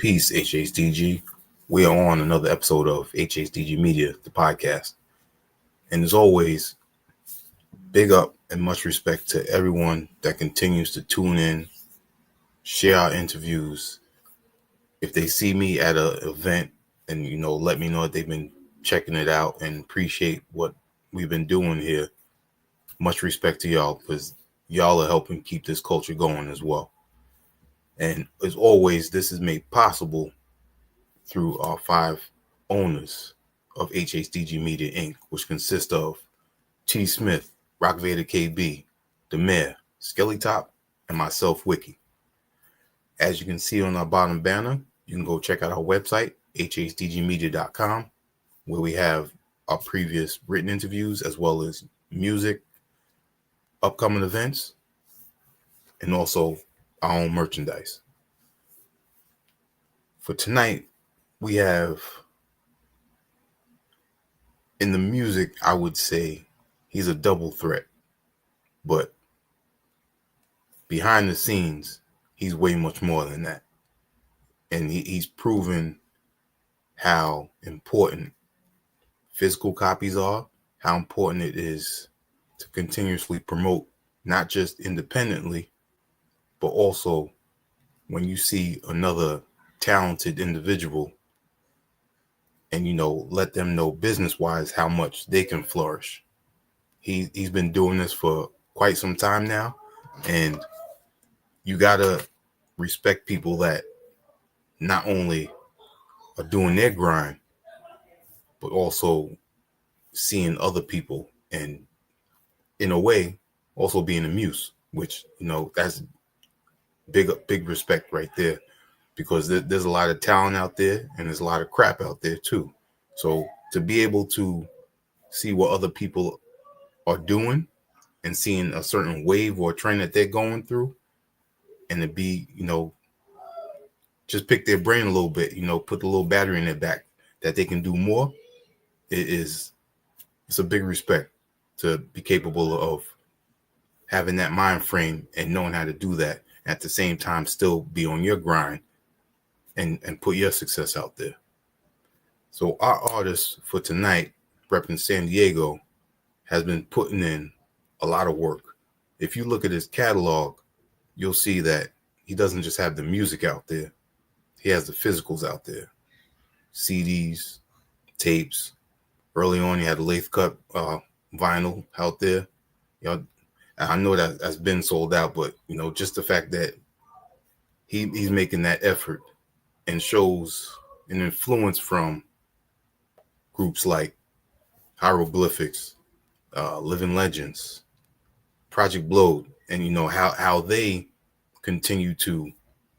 Peace, HHDG. We are on another episode of HHDG Media, the podcast. And as always, big up and much respect to everyone that continues to tune in, share our interviews. If they see me at an event and, let me know that they've been checking it out and appreciate what we've been doing here, much respect to y'all because y'all are helping keep this culture going as well. And as always, this is made possible through our 5 owners of HHDG Media Inc., which consist of T. Smith, Rock Vader KB, the Mayor, Skelly Top, and myself, Wiki. As you can see on our bottom banner, you can go check out our website, hhdgmedia.com, where we have our previous written interviews as well as music, upcoming events, and also our own merchandise. For tonight, we have, in the music, I would say he's a double threat, but behind the scenes, he's way much more than that. And he's proven how important physical copies are, how important it is to continuously promote, not just independently, but also when you see another talented individual and, let them know business-wise how much they can flourish. He's been doing this for quite some time now, and you got to respect people that not only are doing their grind, but also seeing other people and, in a way, also being a muse, which, that's big respect right there, because there's a lot of talent out there and there's a lot of crap out there too. So to be able to see what other people are doing and seeing a certain wave or trend that they're going through, and to be, just pick their brain a little bit, put the little battery in their back that they can do more, it's a big respect to be capable of having that mind frame and knowing how to do that. At the same time, still be on your grind and put your success out there. So our artist for tonight, repping San Diego, has been putting in a lot of work. If you look at his catalog, you'll see that he doesn't just have the music out there. He has the physicals out there. CDs, tapes. Early on, he had a lathe cut vinyl out there. I know that that's been sold out, but, just the fact that he's making that effort and shows an influence from groups like Hieroglyphics, Living Legends, Project Blowed, and, how they continue to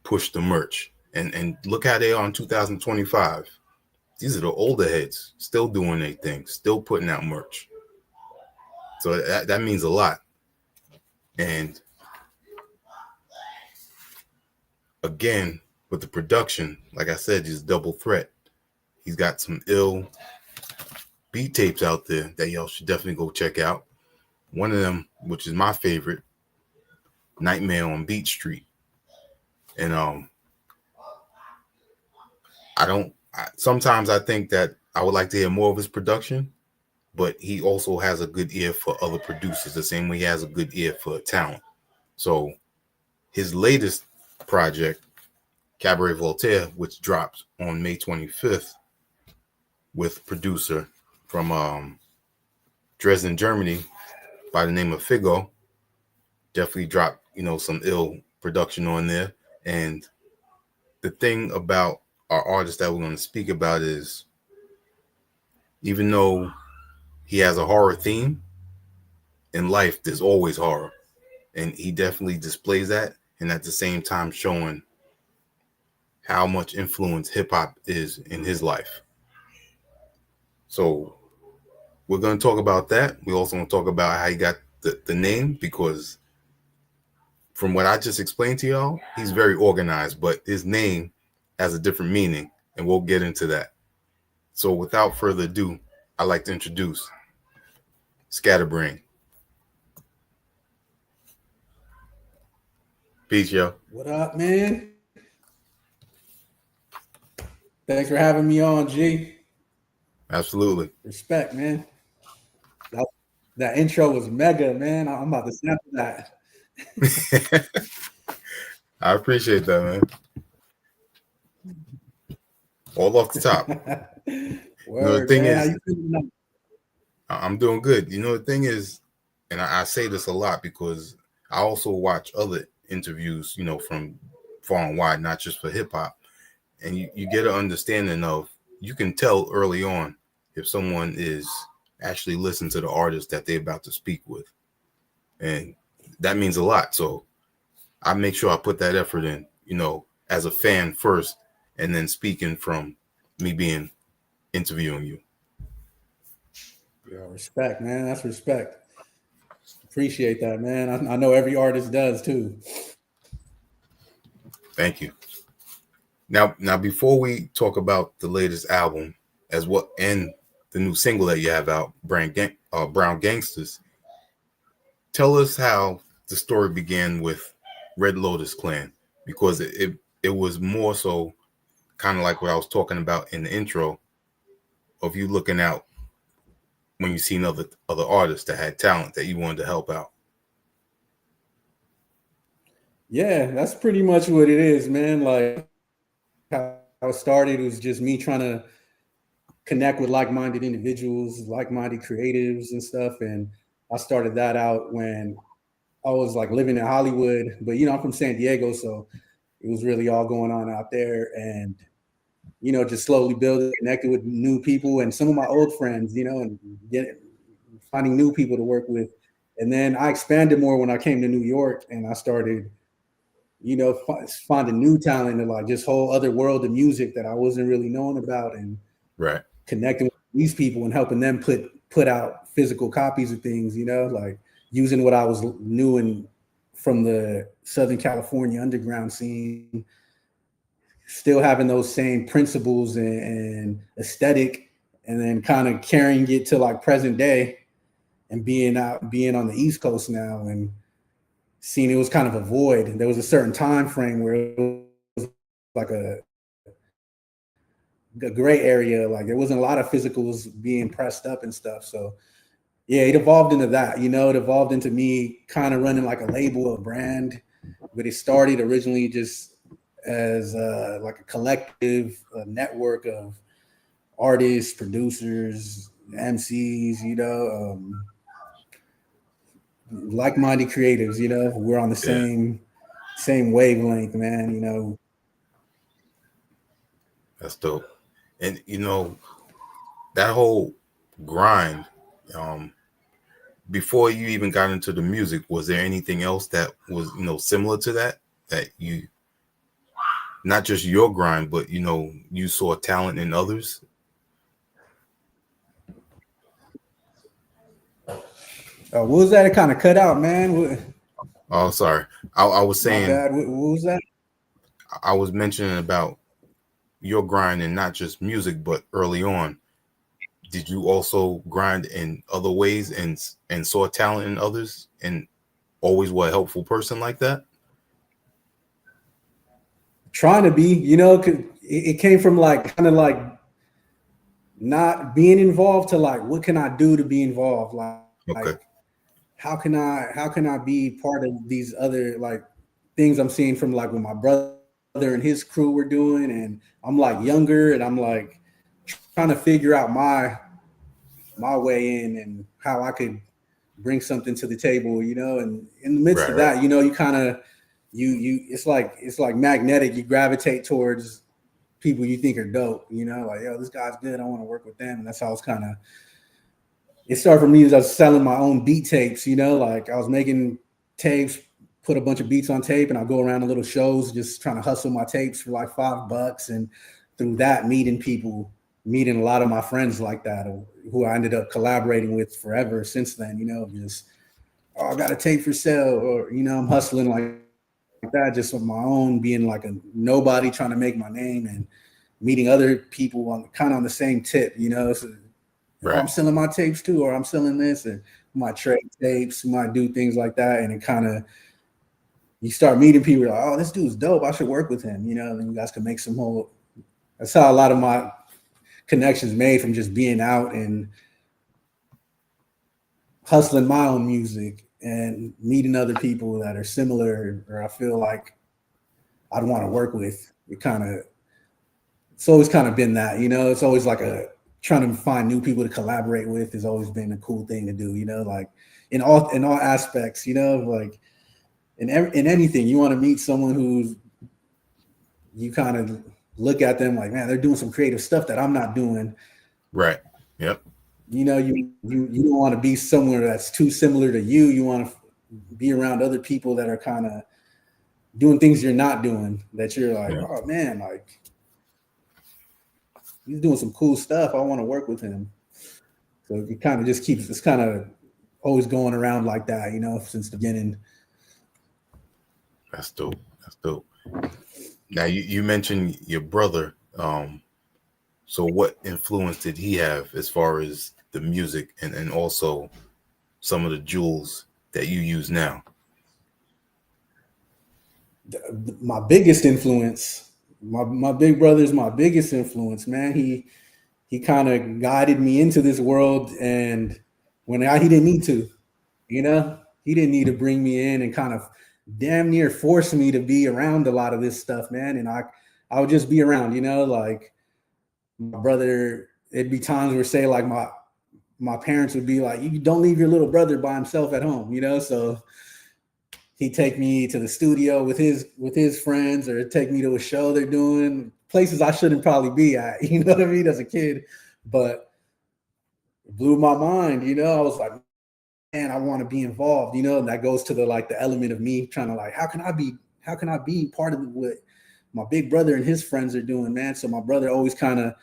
push the merch. And look how they are in 2025. These are the older heads still doing their thing, still putting out merch. So that means a lot. And again, with the production, like I said, he's a double threat. He's got some ill beat tapes out there that y'all should definitely go check out. One of them, which is my favorite, Nightmare on Beat Street. And sometimes I think that I would like to hear more of his production, but he also has a good ear for other producers, the same way he has a good ear for talent. So his latest project, Cabaret Voltaire, which dropped on May 25th with producer from Dresden, Germany, by the name of Figo, definitely dropped, some ill production on there. And the thing about our artist that we're going to speak about is, even though he has a horror theme, in life, there's always horror. And he definitely displays that. And at the same time, showing how much influence hip hop is in his life. So we're going to talk about that. We also want to talk about how he got the name, because from what I just explained to y'all, he's very organized, but his name has a different meaning, and we'll get into that. So without further ado, I'd like to introduce Scatterbrain. Peace, yo. What up, man? Thanks for having me on, G. Absolutely. Respect, man. That intro was mega, man. I'm about to snap that. I appreciate that, man. All off the top. The Word, thing man. How is, you feeling? I'm doing good. The thing is, and I say this a lot because I also watch other interviews, from far and wide, not just for hip hop. And you get an understanding of, you can tell early on if someone is actually listening to the artist that they're about to speak with. And that means a lot. So I make sure I put that effort in, as a fan first, and then speaking from me being interviewing you. Yo, respect, man. That's respect. Appreciate that, man. I know every artist does too. Thank you. Now, before we talk about the latest album and the new single that you have out, Brown Gangsters, tell us how the story began with Red Lotus Clan, because it was more so kind of like what I was talking about in the intro of you looking out when you seen other artists that had talent that you wanted to help out. Yeah, that's pretty much what it is, man. Like how it started was just me trying to connect with like-minded individuals, like-minded creatives and stuff. And I started that out when I was like living in Hollywood, but I'm from San Diego, so it was really all going on out there. And just slowly building, connected with new people and some of my old friends, and finding new people to work with. And then I expanded more when I came to New York, and I started, finding new talent and like this whole other world of music that I wasn't really knowing about, and Right. connecting with these people and helping them put out physical copies of things, like using what I was new and from the Southern California underground scene, still having those same principles and aesthetic, and then kind of carrying it to like present day and being on the East Coast now and seeing it was kind of a void. And there was a certain time frame where it was like a gray area, like there wasn't a lot of physicals being pressed up and stuff. So yeah, it evolved into that. It evolved into me kind of running like a label, a brand, but it started originally just as like a collective, a network of artists, producers, MCs, like-minded creatives. We're on the Yeah. same wavelength, man. That's dope. And that whole grind, before you even got into the music, was there anything else that was similar to that you, not just your grind, but you saw talent in others? What was that? It kind of cut out, man. Oh, sorry. I was My saying, bad. What was that? I was mentioning about your grind and not just music, but early on, did you also grind in other ways and saw talent in others and always were a helpful person like that? Trying to be, it came from like kind of like not being involved to like what can I do to be involved? Like Okay. how can I be part of these other like things I'm seeing from like what my brother and his crew were doing, and I'm like younger and I'm like trying to figure out my way in and how I could bring something to the table, and in the midst Right, of right. that, you kind of it's like magnetic. You gravitate towards people you think are dope, like, yo, this guy's good, I want to work with them. And that's how it's kind of it started for me. As I was selling my own beat tapes, like I was making tapes, put a bunch of beats on tape, and I'll go around to little shows just trying to hustle my tapes for like $5. And through that, meeting a lot of my friends like that, who I ended up collaborating with forever since then, just, oh, I got a tape for sale, or, I'm hustling like that, just on my own, being like a nobody trying to make my name, and meeting other people on kind of on the same tip, so, oh, Right. I'm selling my tapes too, or I'm selling this, and my trade tapes, might do things like that. And it kind of, you start meeting people like, oh, this dude's dope, I should work with him, and you guys can make some whole That's how a lot of my connections made, from just being out and hustling my own music and meeting other people that are similar, or I feel like I'd want to work with. It's always kind of been that, it's always like trying to find new people to collaborate with has always been a cool thing to do, like in all aspects, like in anything. You want to meet someone who's, you kind of look at them like, man, they're doing some creative stuff that I'm not doing. Right. Yep. You don't want to be somewhere that's too similar to you. You want to be around other people that are kind of doing things you're not doing, that you're like, oh man, like he's doing some cool stuff. I want to work with him. So it kind of just keeps, it's kind of always going around like that, since the beginning. That's dope. That's dope. Now you mentioned your brother. So what influence did he have as far as the music and also some of the jewels that you use now? My biggest influence, my big brother's my biggest influence, man. He kind of guided me into this world, and when he didn't need to, he didn't need to bring me in and kind of damn near force me to be around a lot of this stuff, man. And I would just be around, like my brother. It'd be times where, say, like my parents would be like, you don't leave your little brother by himself at home, so he'd take me to the studio with his friends, or take me to a show they're doing, places I shouldn't probably be at, you know what I mean, as a kid. But it blew my mind, I was like, man, I want to be involved, and that goes to the element of me trying to, like, how can I be part of what my big brother and his friends are doing, man. So my brother always kind of,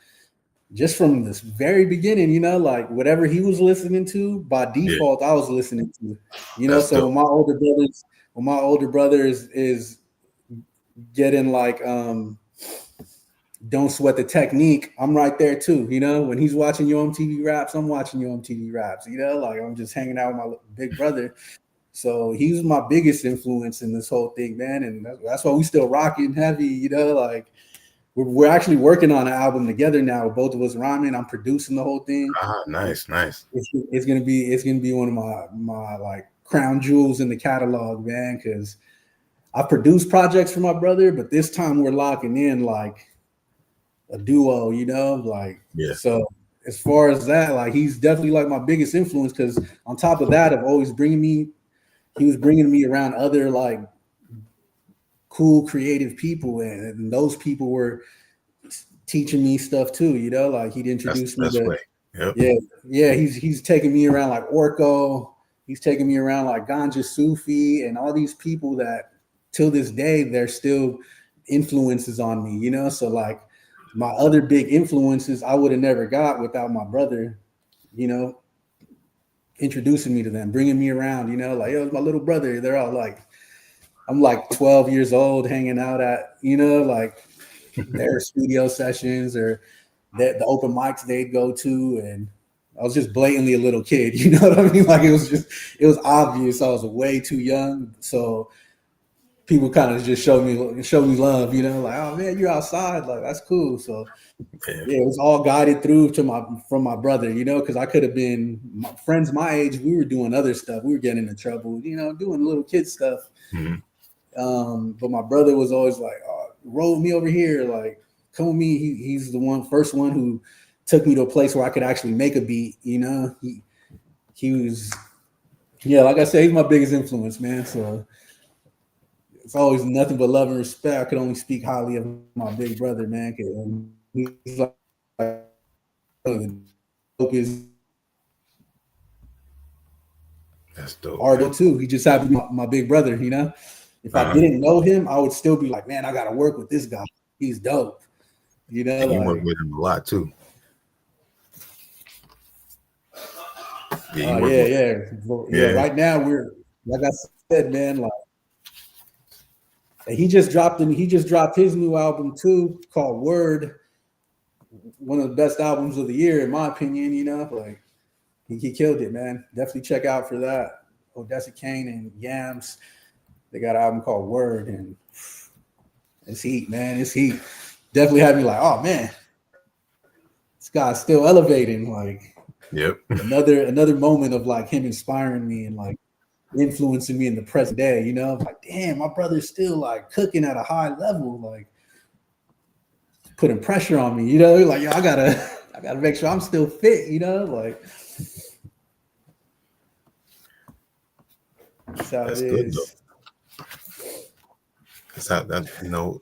just from this very beginning, like whatever he was listening to, by default, I was listening to, That's so dope. when my older brother is getting like, don't sweat the technique, I'm right there too. When he's watching Yo MTV Raps, I'm watching Yo MTV Raps, like I'm just hanging out with my big brother. So he was my biggest influence in this whole thing, man. And that's why we still rocking heavy, like we're actually working on an album together now, both of us rhyming. I'm producing the whole thing. Nice. It's gonna be one of my like crown jewels in the catalog, man, because I produced projects for my brother, but this time we're locking in like a duo, like, so as far as that, like, he's definitely like my biggest influence, because on top of that, he was bringing me around other like cool creative people, and those people were teaching me stuff too, like he'd introduce me to, he's taking me around like Orko, he's taking me around like Ganja Sufi, and all these people that till this day they're still influences on me, so like my other big influences I would have never got without my brother, introducing me to them, bringing me around, like, yo, it's my little brother. They're all like, I'm like 12 years old hanging out at, like their studio sessions, or the open mics they'd go to. And I was just blatantly a little kid, you know what I mean? Like it was obvious I was way too young. So people kind of just show me love, like, oh man, you're outside, like that's cool. So yeah, it was all guided through from my brother, because I could have been friends my age. We were doing other stuff. We were getting into trouble, doing little kid stuff. Mm-hmm. But my brother was always like, oh, roll me over here, like come with me. He's the first one who took me to a place where I could actually make a beat. He was, like I said, he's my biggest influence, man. So it's always nothing but love and respect. I could only speak highly of my big brother, man. He's like the dopest That's dope. artist too. He just happened to be my big brother, If I didn't know him, I would still be like, man, I gotta work with this guy. He's dope. And you work with him a lot too. Yeah. Right now we're, like I said, man, like he just dropped his new album too, called Word. One of the best albums of the year, in my opinion, like he killed it, man. Definitely check out for that. Odessa Kane and Yams, they got an album called Word, and it's heat, man. It's heat. definitely had me like, oh man, this guy's still elevating. Like, Yep. another moment of like him inspiring me and like influencing me in the present day. You know, like, damn, my brother's still like cooking at a high level, like putting pressure on me. You know, like, yo, I gotta make sure I'm still fit. You know, like that's how That's it good though. is. That's how that, you know,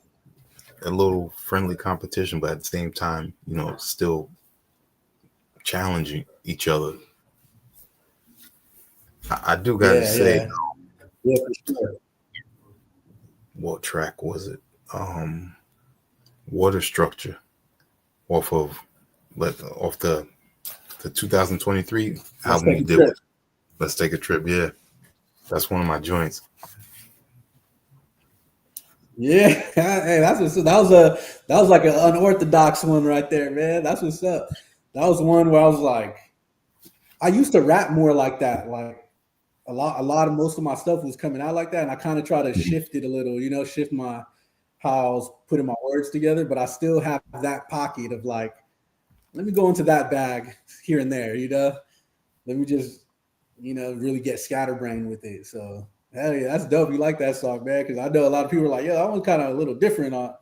a little friendly competition, but at the same time, you know, still challenging each other. I do got to Yeah, say, yeah, yeah, for sure. what track was it? Water Structure off of off the 2023 Let's album take you a did trip. with Let's Take a Trip. Yeah, that's one of my joints. Yeah, hey, that was like an unorthodox one right there, man. That's what's up. That was one where I was like, I used to rap more like that. Like a lot of most of my stuff was coming out like that, and I kind of try to Mhm. shift it a little, you know, shift my how I was putting my words together. But I still have that pocket of like, let me go into that bag here and there, you know. Let me just, you know, really get scatterbrained with it. So hell yeah, that's dope. You like that song, man? Because I know a lot of people are like, yeah, that one's kind of a little different on.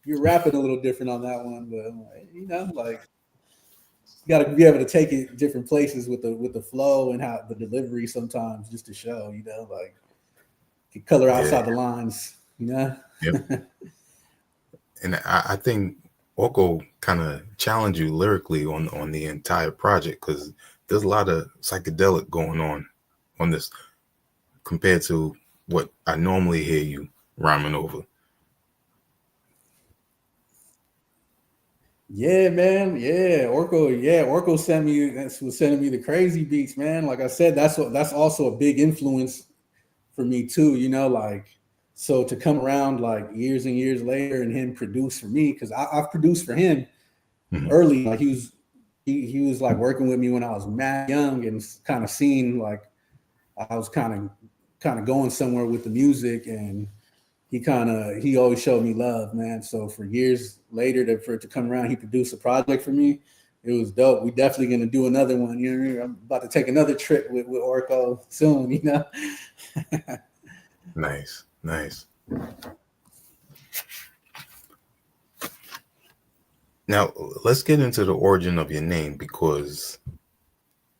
You're rapping a little different on that one, but I'm like, you know, like you got to be able to take it different places with the flow and how the delivery sometimes just to show, you know, like you color Yeah, outside the lines, you know. yep. And I think Oko kind of challenged you lyrically on the entire project because there's a lot of psychedelic going on this compared to what I normally hear you rhyming over. Yeah, man. Orko sent me was sending me the crazy beats, man. Like I said, that's also a big influence for me too, you know, like so to come around like years and years later and him produce for me, because I've produced for him Mhm. early. Like he was like working with me when I was mad young and kind of seeing like I was kind of going somewhere with the music, and he always showed me love, man. So for years later, for it to come around, he produced a project for me. It was dope. We definitely gonna do another one. You know, I'm about to take another trip with Orko soon. You know. Nice, nice. Now let's get into the origin of your name because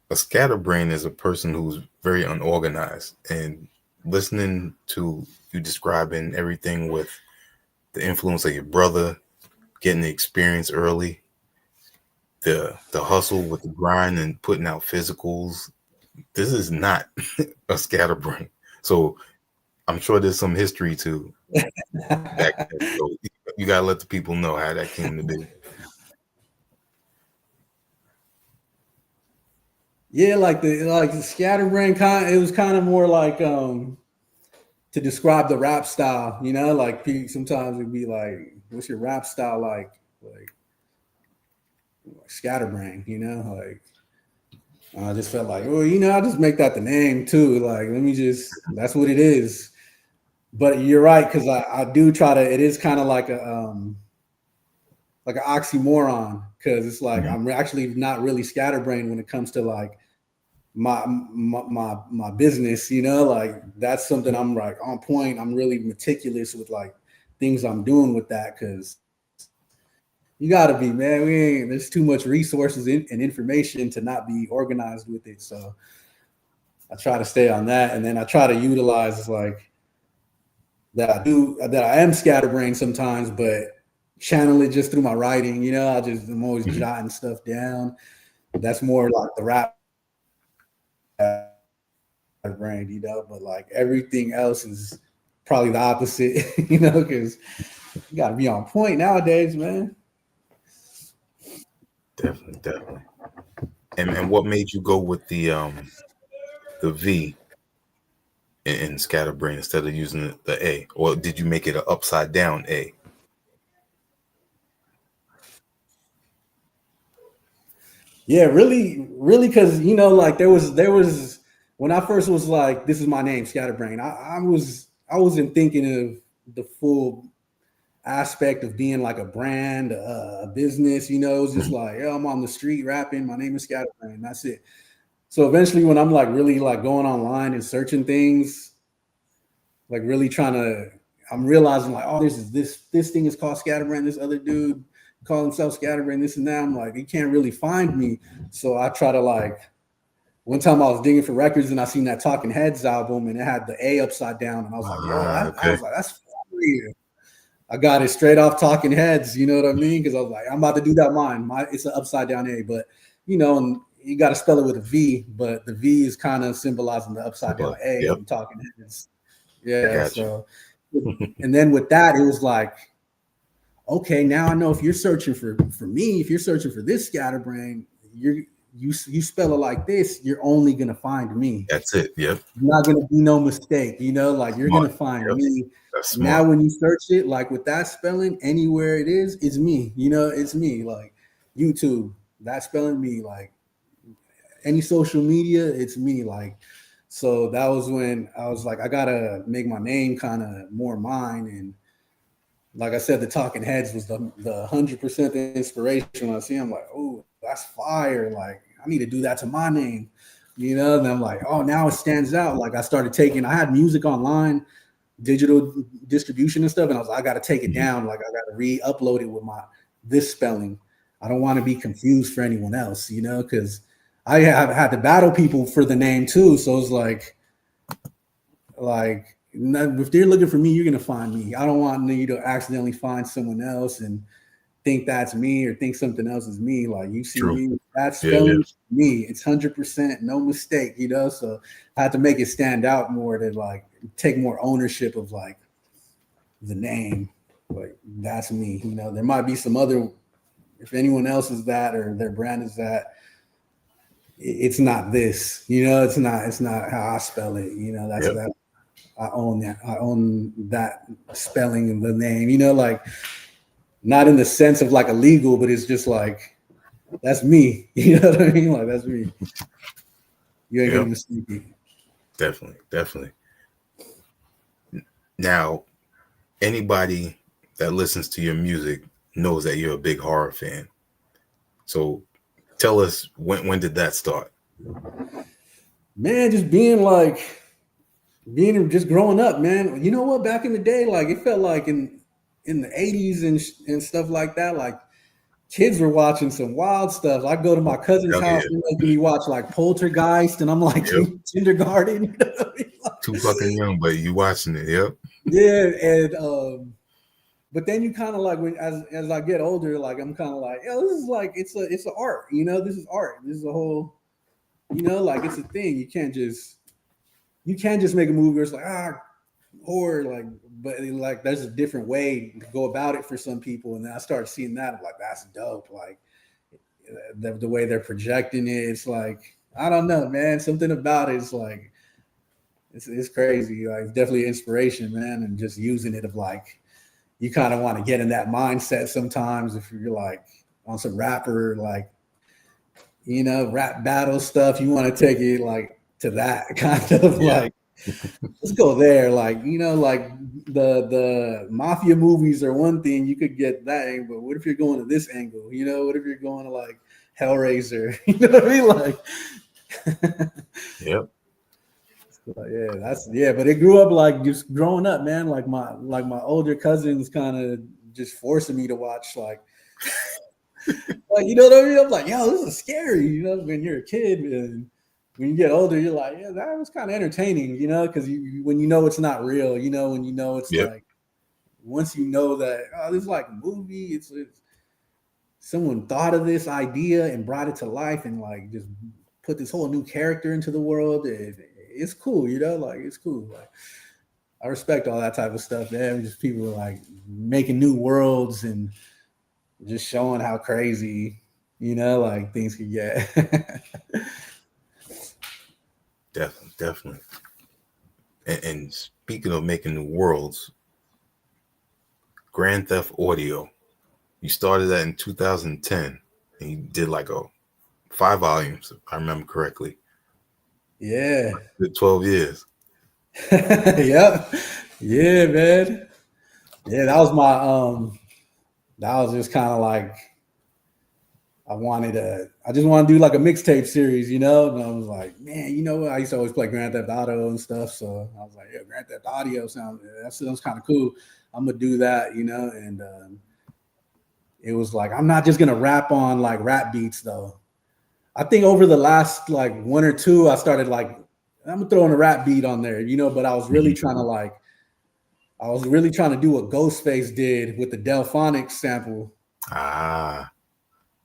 a scatterbrain is a person who's very unorganized. And listening to you describing everything with the influence of your brother, getting the experience early, the hustle with the grind and putting out physicals, this is not a scatterbrain. So I'm sure there's some history to back that. So you gotta let the people know how that came to be. Yeah, like the scatterbrain kind. It was kind of more like to describe the rap style. You know, like sometimes it'd be like, "What's your rap style like?" Like scatterbrain. You know, like I just felt like, well, you know, I just make that the name too. Like, let me just. That's what it is. But you're right, because I do try to. It is kind of like an oxymoron, because it's like Mhm. I'm actually not really scatterbrained when it comes to like my business, you know, like that's something I'm like on point. I'm really meticulous with like things I'm doing with that, because you gotta be, man. There's too much resources and information to not be organized with it. So I try to stay on that, and then I try to utilize like that I am scatterbrained sometimes, but channel it just through my writing. You know, I'm always Mhm. jotting stuff down. That's more like the rap brain, you know, but like everything else is probably the opposite, you know, because you got to be on point nowadays, man. Definitely, definitely. And what made you go with the V in scatterbrain instead of using the A? Or did you make it an upside down A? Yeah, really, really, because you know, like there was when I first was like, this is my name, Scatterbrain. I wasn't thinking of the full. aspect of being like a brand, a business. You know, it's just like, oh, I'm on the street rapping. My name is Scatterbrain. That's it. So eventually, when I'm like really like going online and searching things, like really trying to, I'm realizing like, oh, this thing is called Scatterbrain. This other dude call himself Scatterbrain. This and that. I'm like, he can't really find me. So I try to like. One time I was digging for records and I seen that Talking Heads album and it had the A upside down and I was like, yo, I was like, that's weird. I got it straight off Talking Heads, you know what I mean? Because I was like, I'm about to do that mine. It's an upside down A, but you know, and you got to spell it with a V, but the V is kind of symbolizing the upside down A in Talking Heads. Yeah, gotcha. So and then with that, it was like, okay, now I know if you're searching for me, if you're searching for this Scatterbrain, you spell it like this, you're only gonna find me. That's it. Yep. You're not gonna be no mistake, you know, like you're gonna find me. Now when you search it, like with that spelling, anywhere it is, it's me. You know, it's me. Like YouTube, that spelling me. Like any social media, it's me. Like so that was when I was like, I gotta make my name kind of more mine. And like I said, the Talking Heads was the 100% the inspiration. When I see, I'm like, oh, that's fire. Like, I need to do that to my name, you know? And I'm like, oh, now it stands out. Like I had music online, digital distribution and stuff. And I was like, I got to take it down. Like I got to re-upload it with this spelling. I don't want to be confused for anyone else, you know? Cause I have had to battle people for the name too. So it's like, if they're looking for me, you're going to find me. I don't want you to accidentally find someone else and think that's me or think something else is me. Like you see me, that's spelling me. It's 100%, no mistake, you know? So I had to make it stand out more to like take more ownership of like the name. Like that's me, you know? There might be some other, if anyone else is that or their brand is that, it's not this, you know? It's not how I spell it, you know? That's that. I own that. I own that spelling and the name, you know, like not in the sense of like illegal, but it's just like, that's me. You know what I mean? Like, that's me. You ain't gonna mistake me. Definitely. Now, anybody that listens to your music knows that you're a big horror fan. So tell us, when did that start? Man, just just growing up, man. You know what? Back in the day, like it felt like in the 80s and stuff like that, like kids were watching some wild stuff. I go to my cousin's house and making me watch like Poltergeist, and I'm like in kindergarten. You know what I mean? Like, too fucking young, but you watching it, Yeah, and but then you kind of like as I get older, like I'm kind of like, yo, this is like it's an art, you know. This is art. This is a whole, you know, like it's a thing. You can't just make a movie where it's like or like, but like there's a different way to go about it for some people. And then I started seeing that. I'm like, that's dope. Like the way they're projecting it, it's like, I don't know, man. Something about it is like, it's crazy. Like it's definitely inspiration, man. And just using it of like, you kind of want to get in that mindset sometimes if you're like on some rapper, like, you know, rap battle stuff, you want to take it like to that kind of like, let's go there. Like, you know, like the mafia movies are one thing, you could get that angle, but what if you're going to this angle? You know, what if you're going to like Hellraiser? You know what I mean? Like, but it grew up like just growing up, man. Like my older cousins kind of just forcing me to watch like you know what I mean? I'm like, yo, this is scary, you know, when you're a kid and when you get older, you're like, yeah, that was kind of entertaining, you know, because when you know it's not real, you know, when you know it's like, once you know that, this is like a movie, it's someone thought of this idea and brought it to life and like just put this whole new character into the world. It's cool, you know, like it's cool. Like I respect all that type of stuff, man. Just people like making new worlds and just showing how crazy, you know, like things could get. Definitely. And speaking of making new worlds, Grand Theft Audio, you started that in 2010 and you did like 5 volumes, if I remember correctly. Yeah. Good 12 years. Yep. Yeah, man. Yeah, that was my that was just kind of like I just want to do like a mixtape series, you know? And I was like, man, you know what? I used to always play Grand Theft Auto and stuff. So I was like, yeah, Grand Theft Audio that sounds kind of cool. I'm gonna do that, you know? And it was like, I'm not just gonna rap on like rap beats though. I think over the last like one or two, I started like, I'm gonna throw in a rap beat on there, you know, but I was really trying to do what Ghostface did with the Delphonics sample. Ah,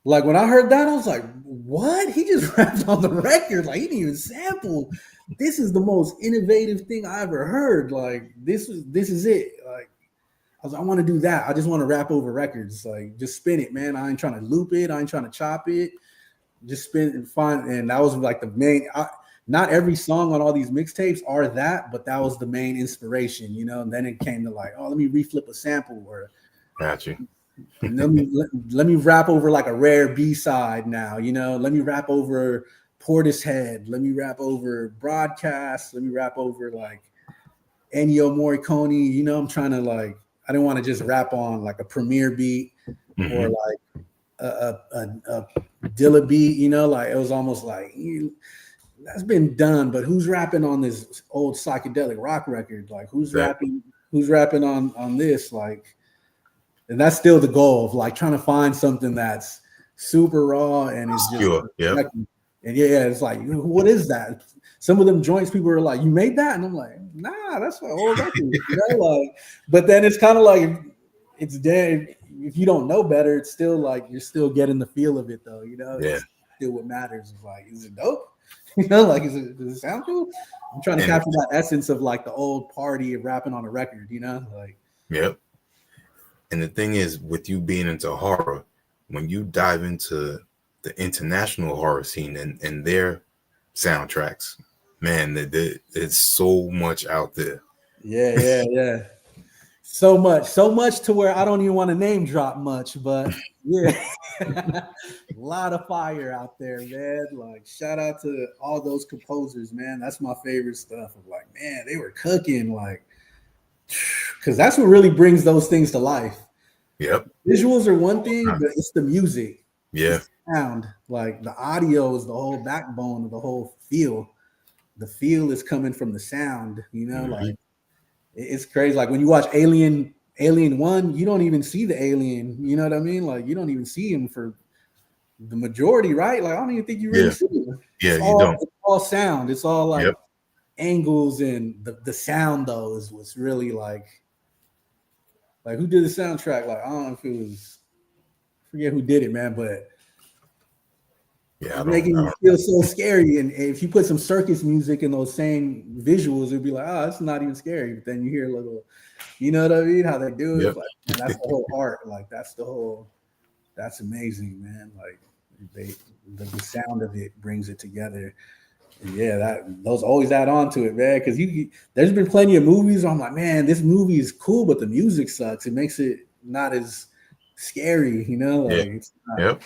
Like when I heard that, I was like, "What? He just rapped on the record. Like he didn't even sample. This is the most innovative thing I ever heard. Like this is it. Like I was, I want to do that. I just want to rap over records. Like just spin it, man. I ain't trying to loop it. I ain't trying to chop it. Just spin and find. And that was like the main. Not every song on all these mixtapes are that, but that was the main inspiration, you know. And then it came to like, oh, let me reflip a sample or got you. and let me rap over like a rare B-side now, you know. Let me rap over Portishead. Let me rap over Broadcast. Let me rap over like Ennio Morricone. You know, I'm trying to like, I didn't want to just rap on like a Premiere beat or like a Dilla beat, you know, like it was almost like that's been done, but who's rapping on this old psychedelic rock record? Like who's rapping on this? Like, and that's still the goal of like trying to find something that's super raw and is just Yep. and yeah, it's like, what is that? Some of them joints, people are like, you made that, and I'm like, nah, that's my old record, you know, like. But then it's kind of like it's dead. If you don't know better, it's still like you're still getting the feel of it, though, you know. Yeah. It's still what matters. Is like, is it dope? You know, like, does it sound cool? I'm trying to capture that essence of like the old party of rapping on a record, you know, like. Yep. And the thing is, with you being into horror, when you dive into the international horror scene and their soundtracks, man, there's so much out there. Yeah. So much to where I don't even want to name drop much, but yeah, a lot of fire out there, man. Like, shout out to all those composers, man. That's my favorite stuff. Of like, man, they were cooking, like, because that's what really brings those things to life. Yep. Visuals are one thing, but it's the music, Yeah. it's the sound. Like the audio is the whole backbone of the whole feel. The feel is coming from the sound, you know, like. It's crazy. Like when you watch Alien 1, you don't even see the alien. You know what I mean? Like you don't even see him for the majority, right? Like I don't even think you really see him. Yeah, It's all sound. It's all like Yep. angles, and the sound though is what's really like who did the soundtrack? Like I don't know if it was, I forget who did it, man, but yeah, making you feel so scary. And if you put some circus music in those same visuals, it'd be like, oh, it's not even scary. But then you hear a little, you know what I mean? How they do it. Yep. Like, and that's the whole art. Like that's amazing, man. Like the sound of it brings it together. And yeah, those always add on to it, man. Because there's been plenty of movies where I'm like, man, this movie is cool, but the music sucks. It makes it not as scary, you know? Like it's not, Yep.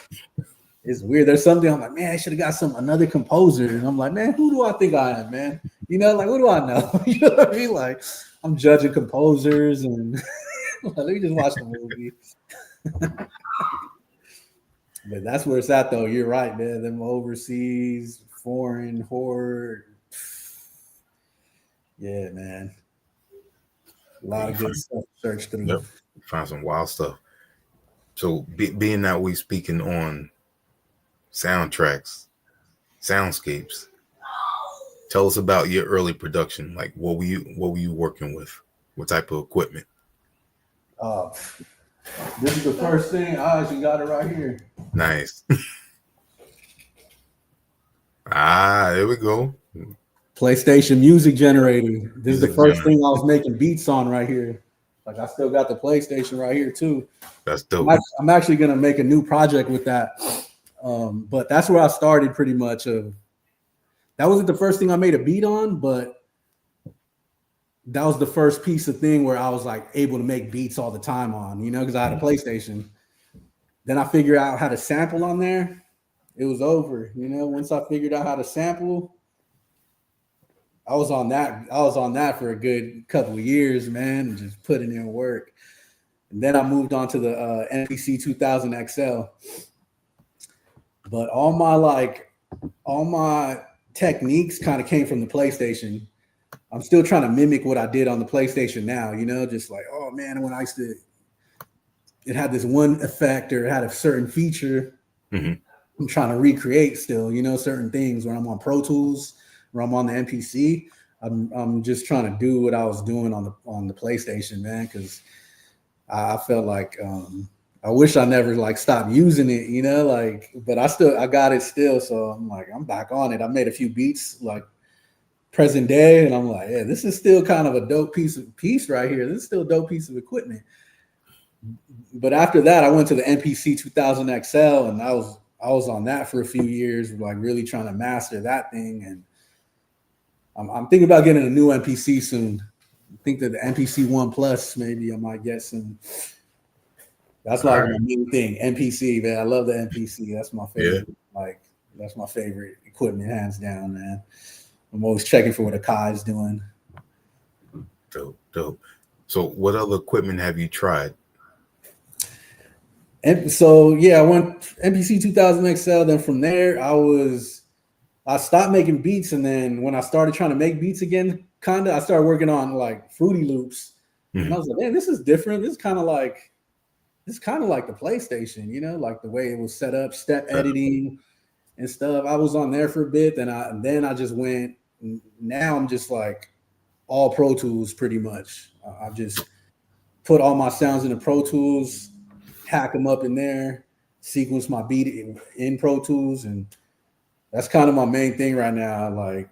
It's weird. There's something I'm like, man, I should have got another composer. And I'm like, man, who do I think I am, man? You know, like, what do I know? You know what I mean? Like, I'm judging composers and let me just watch the movie. But that's where it's at, though. You're right, man. Them overseas, foreign horror. Yeah, man. A lot of good stuff to search through. Yep. Found some wild stuff. So being that we speaking on soundtracks, soundscapes, tell us about your early production. Like what were you working with? What type of equipment? This is the first thing. I actually got it right here. Nice. There we go. PlayStation music generator. This is the first thing I was making beats on right here. Like I still got the PlayStation right here too. That's dope. I'm actually gonna make a new project with that. But that's where I started pretty much. That wasn't the first thing I made a beat on, but that was the first piece of thing where I was like able to make beats all the time on, you know, because I had a PlayStation. Then I figured out how to sample on there. It was over, you know. Once I figured out how to sample, I was on that for a good couple of years, man, and just putting in work. And then I moved on to the MPC 2000 XL. But all my techniques kind of came from the PlayStation. I'm still trying to mimic what I did on the PlayStation now, just like, oh man, when I used to, it had this one effect or it had a certain feature. Mm-hmm. I'm trying to recreate still, certain things when I'm on Pro Tools, where I'm on the MPC. I'm just trying to do what I was doing on the PlayStation, man, because I felt like I wish I never like stopped using it, but I got it still. So I'm like, I'm back on it. I made a few beats like present day, and I'm like, yeah, this is still kind of a dope piece right here. This is still a dope piece of equipment. But after that, I went to the MPC 2000 XL, and I was on that for a few years, like really trying to master that thing. And I'm thinking about getting a new MPC soon. I think that the MPC 1 Plus maybe I might get soon. That's like my main thing, MPC, man. I love the MPC. That's my favorite. Yeah. That's my favorite equipment, hands down, man. I'm always checking for what Akai is doing. Dope. So what other equipment have you tried? And so, yeah, I went MPC 2000 XL. Then from there, I stopped making beats. And then when I started trying to make beats again, I started working on like Fruity Loops. Mm-hmm. And I was like, man, this is different. This is kind of like the PlayStation, like the way it was set up, step editing and stuff. I was on there for a bit. Then I just went, now I'm just like all Pro Tools pretty much. I just put all my sounds into Pro Tools, hack them up in there, sequence my beat in Pro Tools, and that's kind of my main thing right now.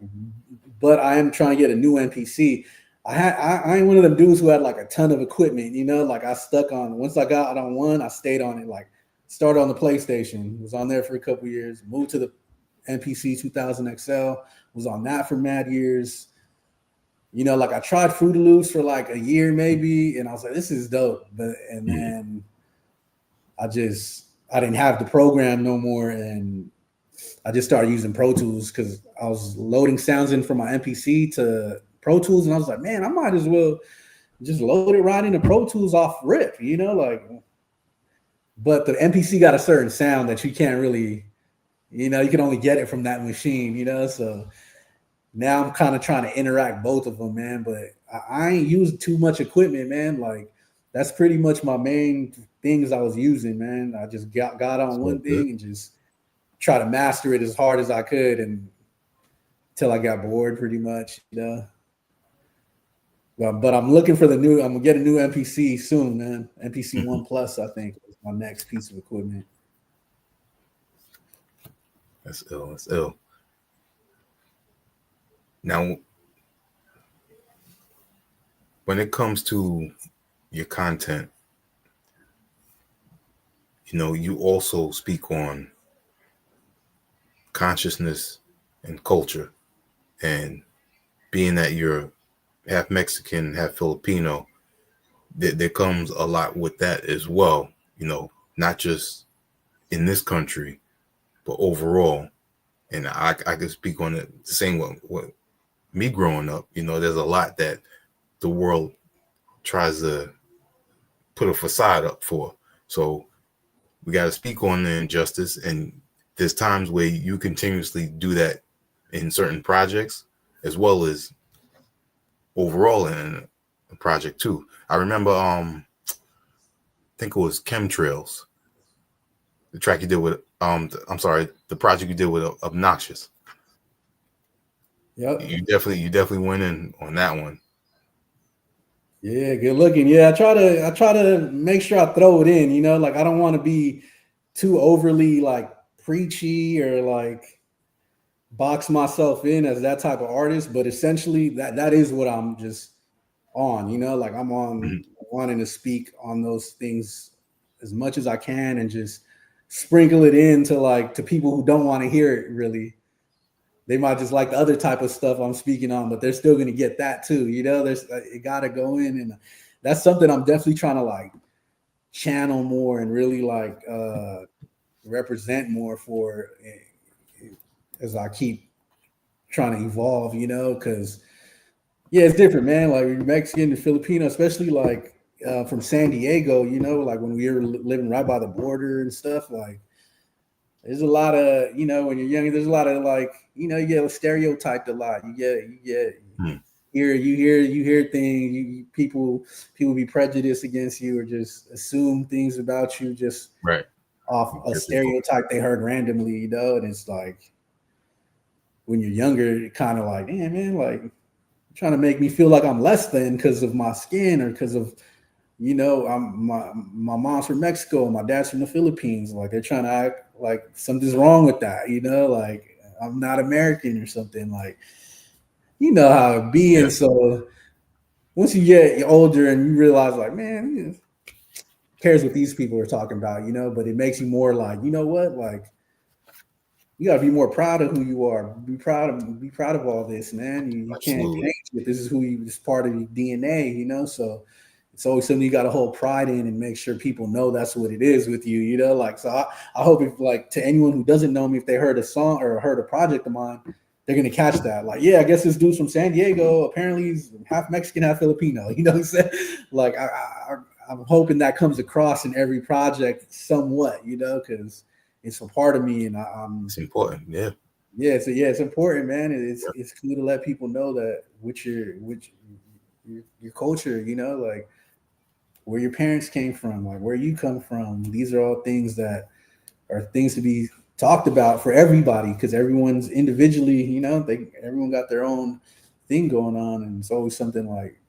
But I am trying to get a new MPC. I ain't one of them dudes who had like a ton of equipment, like I stuck on. Once I got on one, I stayed on it. Like started on the PlayStation, was on there for a couple years, moved to the MPC 2000 XL, was on that for mad years. Like I tried Fruity Loops for like a year maybe, and I was like, this is dope. And then I didn't have the program no more, and I just started using Pro Tools because I was loading sounds in from my MPC to Pro Tools, and I was like, man, I might as well just load it right into Pro Tools off rip, But the MPC got a certain sound that you can't really, you can only get it from that machine, So now I'm kind of trying to interact both of them, man. But I ain't used too much equipment, man. Like that's pretty much my main things I was using, man. I just got on one thing and just try to master it as hard as I could, and until I got bored, pretty much, But I'm looking for I'm gonna get a new MPC soon, man. MPC 1 Plus, I think, is my next piece of equipment. That's ill. Now, when it comes to your content, you also speak on consciousness and culture, and being that you're half Mexican, half Filipino, there comes a lot with that as well, not just in this country, but overall. And I could speak on it the same way with me growing up. There's a lot that the world tries to put a facade up for. So we got to speak on the injustice. And there's times where you continuously do that in certain projects, as well as overall in a project too. I remember, I think it was Chemtrails, the track you did with, the project you did with Obnoxious. Yep. You definitely went in on that one. Yeah, good looking. Yeah, I try to make sure I throw it in, like I don't want to be too overly like preachy or like box myself in as that type of artist, but essentially that is what I'm just on, like I'm on wanting to speak on those things as much as I can and just sprinkle it to people who don't want to hear it really. They might just like the other type of stuff I'm speaking on, but they're still going to get that too. There's it got to go in, and that's something I'm definitely trying to like channel more and really like represent more for as I keep trying to evolve, because yeah, it's different, man. Like Mexican and Filipino, especially like from San Diego, you know, like when we were living right by the border and stuff, like there's a lot of, you know, when you're younger, there's a lot of like, you know, you get stereotyped a lot. Hmm. You hear things. People be prejudiced against you or just assume things about you just Right. off a Because it's stereotype they heard randomly, you know. And it's like when you're younger, kind of like, damn man, like you're trying to make me feel like I'm less than because of my skin or because of, you know, my mom's from Mexico, my dad's from the Philippines. Like they're trying to act like something's wrong with that, you know, like I'm not American or something. Like you know how it be. yeah. And so once you get older and you realize, like, man, who cares what these people are talking about, you know? But it makes you more like, you know what, like you got to be more proud of who you are. Be proud of all this, man. You can't Absolutely. change it. This is who you. This is part of your DNA, you know. So it's always something you got to hold pride in and make sure people know that's what it is with you, you know. Like so, I hope if like to anyone who doesn't know me, if they heard a song or heard a project of mine, they're gonna catch that. Like, yeah, I guess this dude's from San Diego. Apparently, he's half Mexican, half Filipino. You know what I'm saying? Like, I'm hoping that comes across in every project somewhat, you know, because it's a part of me, and I'm It's important. Yeah. yeah, it's important, man. Yeah. It's cool to let people know that your culture, you know, like where your parents came from, like where you come from. These are all things that are things to be talked about for everybody because everyone's individually, you know, everyone got their own thing going on, and it's always something like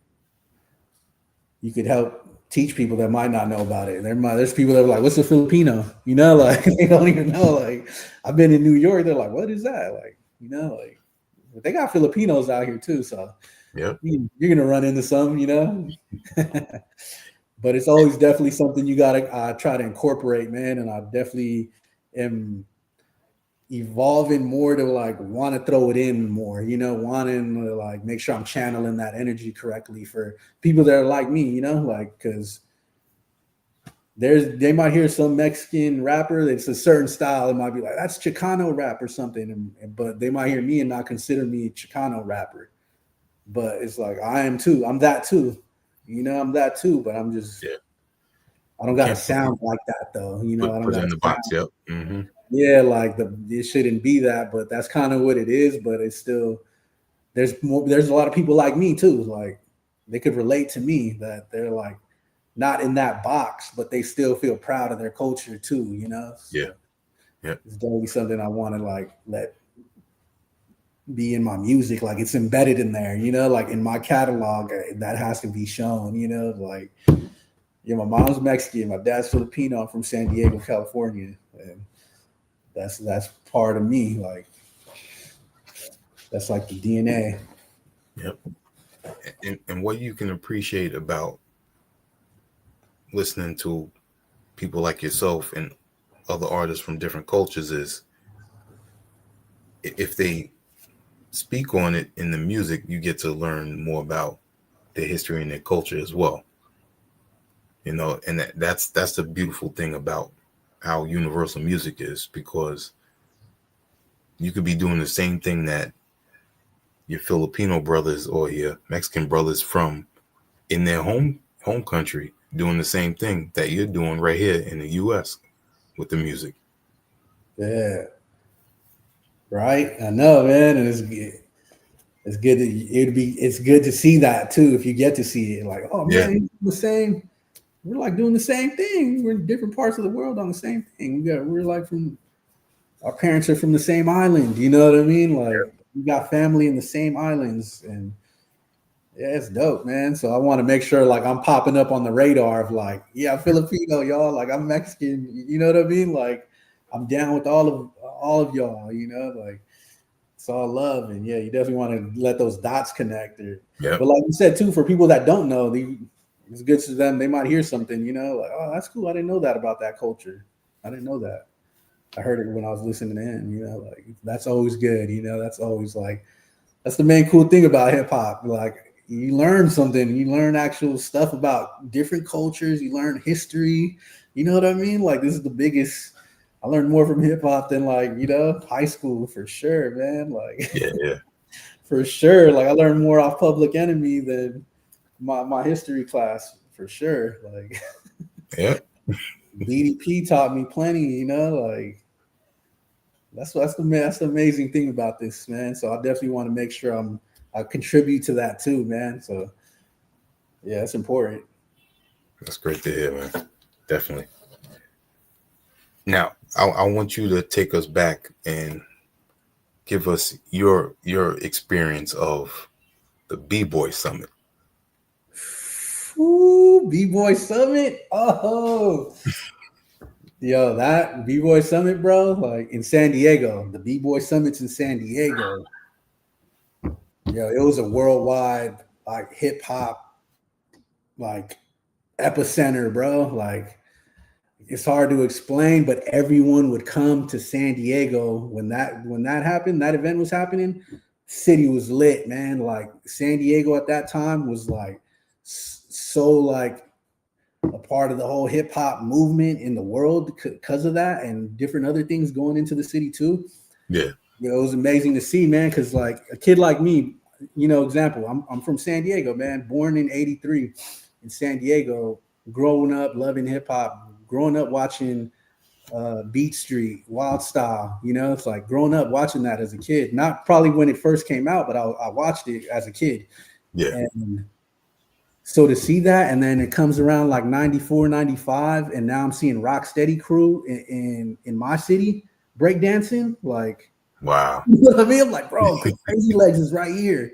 you could help teach people that might not know about it. There's people that are like, "What's a Filipino?" You know, like they don't even know. Like I've been in New York, they're like, "What is that?" Like you know, like but they got Filipinos out here too, so Yep. you're gonna run into some, you know. But it's always definitely something you gotta try to incorporate, man. And I definitely am evolving more to like want to throw it in more, you know, wanting to like make sure I'm channeling that energy correctly for people that are like me, you know, like because they might hear some Mexican rapper that's a certain style. It might be like that's Chicano rap or something, but they might hear me and not consider me a Chicano rapper. But it's like I am too. I'm that too. You know, I'm that too. But I'm just Yeah. I don't You got to can't sound like that though. You know, I don't put it got in to the sound. box. Yep. Mm-hmm. Yeah, like it shouldn't be that, but that's kind of what it is. But it's still there's a lot of people like me too. Like they could relate to me that they're like not in that box, but they still feel proud of their culture too, you know? Yeah. So Yeah. it's definitely something I want to like let be in my music. Like it's embedded in there, you know, like in my catalog that has to be shown, you know, like yeah, my mom's Mexican, my dad's Filipino. I'm from San Diego, California. And that's part of me. Like that's like the DNA. Yep. And what you can appreciate about listening to people like yourself and other artists from different cultures is if they speak on it in the music, you get to learn more about their history and their culture as well. You know, and that's the beautiful thing about how universal music is because you could be doing the same thing that your Filipino brothers or your Mexican brothers from in their home country doing the same thing that you're doing right here in the US with the music. Yeah. Right. I know, man. And it's good to it's good to see that too if you get to see it. Like, oh Yeah. man, the same. We're like doing the same thing. We're in different parts of the world on the same thing. We're like from our parents are from the same island. You know what I mean? Like we got family in the same islands, and yeah, it's dope, man. So I want to make sure like I'm popping up on the radar of like, yeah, I'm Filipino, y'all. Like I'm Mexican. You know what I mean? Like I'm down with all of y'all. You know, like it's all love, and yeah, you definitely want to let those dots connect. Yep. But like you said too, for people that don't know, it's good to them. They might hear something, you know, like oh, that's cool. I didn't know that about that culture. I didn't know that. I heard it when I was listening in. You know, like that's always good. You know, that's always like that's the main cool thing about hip hop. Like you learn something. You learn actual stuff about different cultures. You learn history. You know what I mean? Like this is the biggest. I learned more from hip hop than like high school for sure, man. Like Yeah. Yeah. for sure. Like I learned more off Public Enemy than my history class for sure. Like, Yeah. BDP taught me plenty, you know, like that's the amazing thing about this, man. So I definitely want to make sure I contribute to that too, man. So yeah, it's important. That's great to hear, man. Definitely. Now, I want you to take us back and give us your experience of the B-Boy Summit. Ooh, B-Boy Summit. Oh, yo, that B-Boy Summit, bro, like in San Diego, the B-Boy Summits in San Diego. Yo, it was a worldwide like hip hop like epicenter, bro. Like it's hard to explain, but everyone would come to San Diego when that happened, that event was happening. City was lit, man. Like San Diego at that time was like so like a part of the whole hip hop movement in the world because of that and different other things going into the city too. Yeah. You know, it was amazing to see, man, because like a kid like me, you know, example, I'm from San Diego, man, born in '83 in San Diego, growing up loving hip hop, growing up watching Beat Street, Wild Style, you know, it's like growing up watching that as a kid, not probably when it first came out, but I watched it as a kid. Yeah. And so to see that, and then it comes around like 94, 95, and now I'm seeing Rocksteady crew in my city breakdancing, like, Wow. you know what I mean? I'm like, bro, Crazy Legs is right here.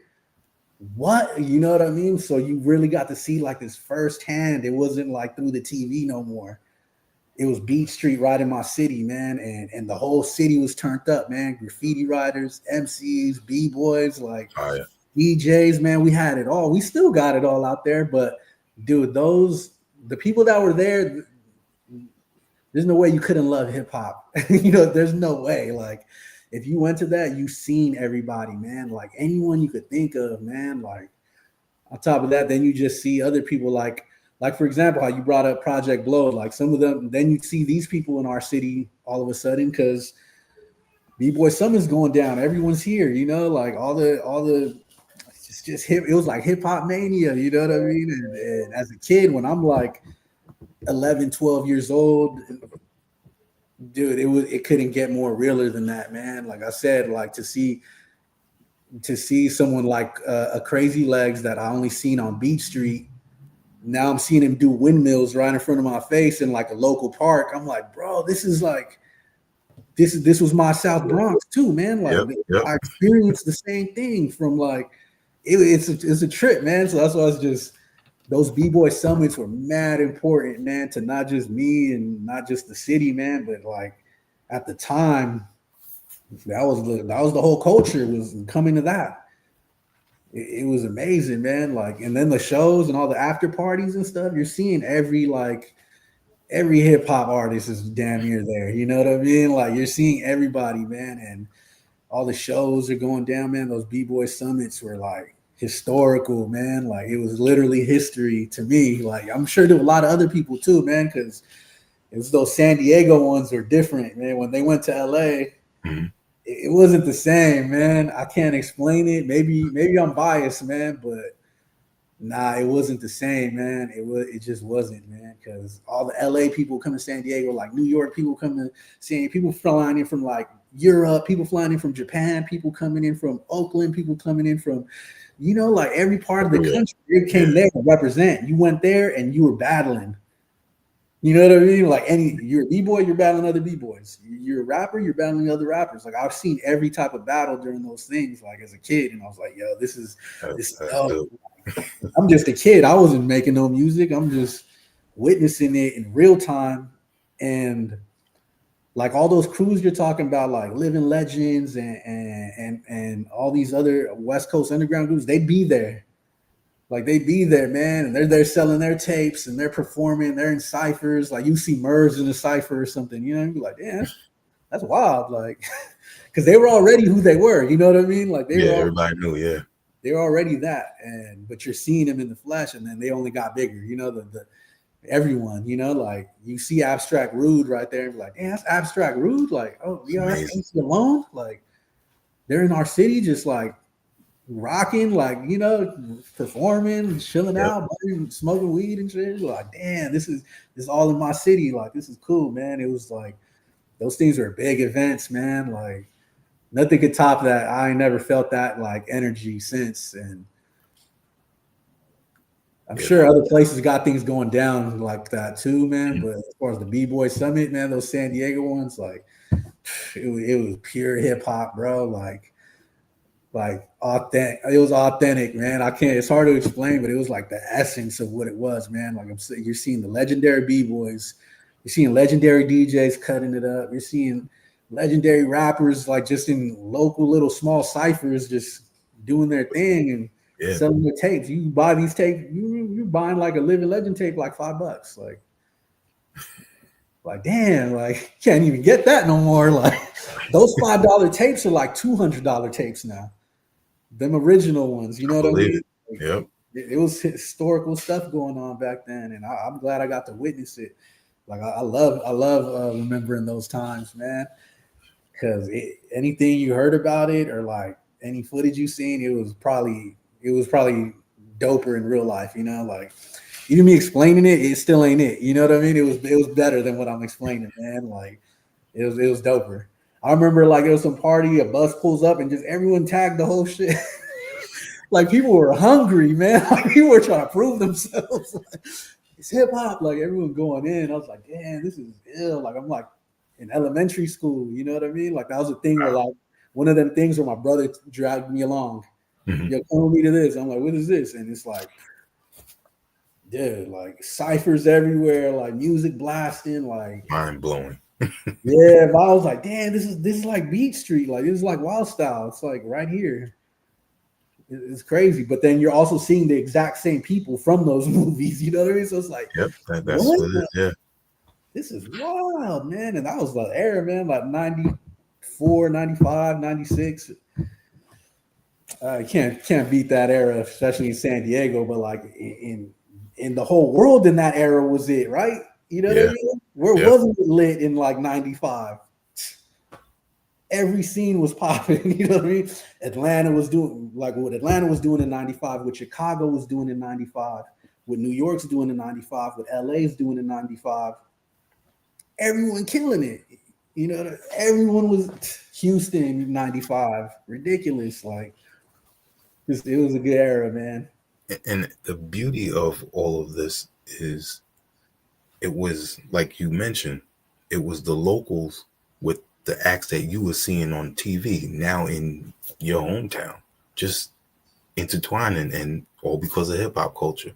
What? You know what I mean? So you really got to see like this firsthand. It wasn't like through the TV no more. It was Beat Street right in my city, man. And the whole city was turned up, man. Graffiti writers, MCs, B-boys, like DJs, man. We had it all. We still got it all out there. But dude, the people that were there, there's no way you couldn't love hip hop. You know, there's no way. Like, if you went to that, you seen everybody, man. Like anyone you could think of, man. Like on top of that, then you just see other people like for example, how you brought up Project Blow. Like some of them, then you see these people in our city all of a sudden because B-Boy Summer's going down. Everyone's here, you know, like all the just hip. It was like hip hop mania, you know what I mean? And as a kid, when I'm like 11, 12 years old, dude, it couldn't get more realer than that, man. Like I said, like to see someone like a Crazy Legs that I only seen on Beach Street. Now I'm seeing him do windmills right in front of my face in like a local park. I'm like, bro, this is like this was my South Bronx too, man. Like yep. I experienced the same thing from like it's a trip, man. So that's why it's just those B-Boy Summits were mad important, man, to not just me and not just the city, man, but like at the time, that was the whole culture was coming to that. It was amazing, man. Like, and then the shows and all the after parties and stuff, you're seeing every hip hop artist is damn near there. You know what I mean? Like you're seeing everybody, man, and all the shows are going down, man. Those B-Boy Summits were like historical, man. Like it was literally history to me. Like I'm sure there were a lot of other people too, man, because it was those San Diego ones were different, man. When they went to LA, it wasn't the same, man. I can't explain it. Maybe I'm biased, man, but nah, it wasn't the same, man. It just wasn't, man. Because all the LA people come to San Diego, like New York people come to San Diego, people flying in from like Europe, people flying in from Japan, people coming in from Oakland, people coming in from, you know, like every part of the country. It came there to represent. You went there and you were battling. You know what I mean? Like you're a B-boy, you're battling other B-boys. You're a rapper, you're battling other rappers. Like I've seen every type of battle during those things, like as a kid, and I was like, yo, this is dope. I'm just a kid. I wasn't making no music. I'm just witnessing it in real time. And like all those crews you're talking about, like Living Legends and all these other West Coast underground groups, they'd be there. Like they be there, man, and they're there selling their tapes and they're performing. They're in ciphers. Like you see Murs in a cipher or something, you know. You'd be like, damn, that's wild. Like, because they were already who they were. You know what I mean? Like they were. Everybody knew. Yeah, they were already that, but you're seeing them in the flesh, and then they only got bigger. You know, the everyone. You know, like you see Abstract Rude right there, and be like, damn, that's Abstract Rude. Like, oh, yeah, that's AC Alone. Like they're in our city, just like rocking, like, you know, performing, chilling Yep. out, smoking weed and shit. Like, damn, this is all in my city. Like, this is cool, man. It was like those things were big events, man. Like, nothing could top that. I ain't never felt that like energy since, and I'm Yeah. sure other places got things going down like that too, man. But as far as the B-Boy Summit, man, those San Diego ones, like it was pure hip hop, bro. Like authentic. It was authentic, man. I can't. It's hard to explain, but it was like the essence of what it was, man. Like you're seeing the legendary B-boys, you're seeing legendary DJs cutting it up. You're seeing legendary rappers like just in local little small ciphers just doing their thing and Yeah. selling their tapes. You buy these tapes, you're buying like a Living Legend tape like $5. Like damn, like can't even get that no more. Like those $5 tapes are like $200 tapes now. Them original ones, you know what I mean? Like, Yep. it was historical stuff going on back then, and I'm glad I got to witness it. Like I love remembering those times, man. Because anything you heard about it or like any footage you seen, it was probably doper in real life. You know, like even me explaining it, it still ain't it. You know what I mean? It was better than what I'm explaining, man. Like it was doper. I remember like there was some party, a bus pulls up and just everyone tagged the whole shit. Like people were hungry, man. Like people were trying to prove themselves. Like, it's hip hop. Like everyone going in. I was like, damn, this is ill. Like I'm like in elementary school. You know what I mean? Like that was a thing where like one of them things where my brother dragged me along. Mhm. Yo, come with me to this. I'm like, what is this? And it's like, dude, like ciphers everywhere, like music blasting, like Mind blowing. yeah. But I was like, damn, this is like Beat Street. Like this is like Wild Style. It's like right here. It's crazy, but then you're also seeing the exact same people from those movies. You know what I mean? So it's like, Yep. That's what? what it is. Yeah. This is wild, man. And that was the era, man, like 94, 95, 96. Can't beat that era, especially in San Diego. But like in the whole world in that era was it, right? You know what I Yeah. mean? Where Yep. wasn't it lit in like 95? Every scene was popping. You know what I mean? Atlanta was doing like what Atlanta was doing in 95, what Chicago was doing in 95, what New York's doing in 95, what LA's doing in 95. Everyone killing it. You know, everyone was Houston in 95. Ridiculous. Like it was a good era, man. And the beauty of all of this is it was like you mentioned, it was the locals with the acts that you were seeing on TV now in your hometown, just intertwining, and all because of hip hop culture.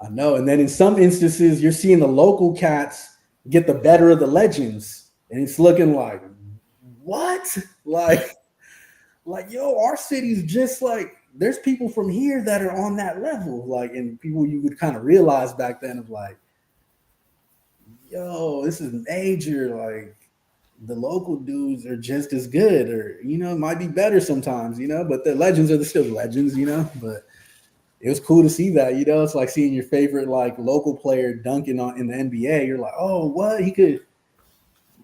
I know. And then in some instances, you're seeing the local cats get the better of the legends. And it's looking like, what? Like, yo, our city's just like there's people from here that are on that level. Like, and people you would kind of realize back then of like, yo, this is major. Like the local dudes are just as good, or you know, it might be better sometimes, you know, but the legends are still legends, you know. But it was cool to see that, you know. It's like seeing your favorite like local player dunking on in the NBA. You're like, oh, what he could,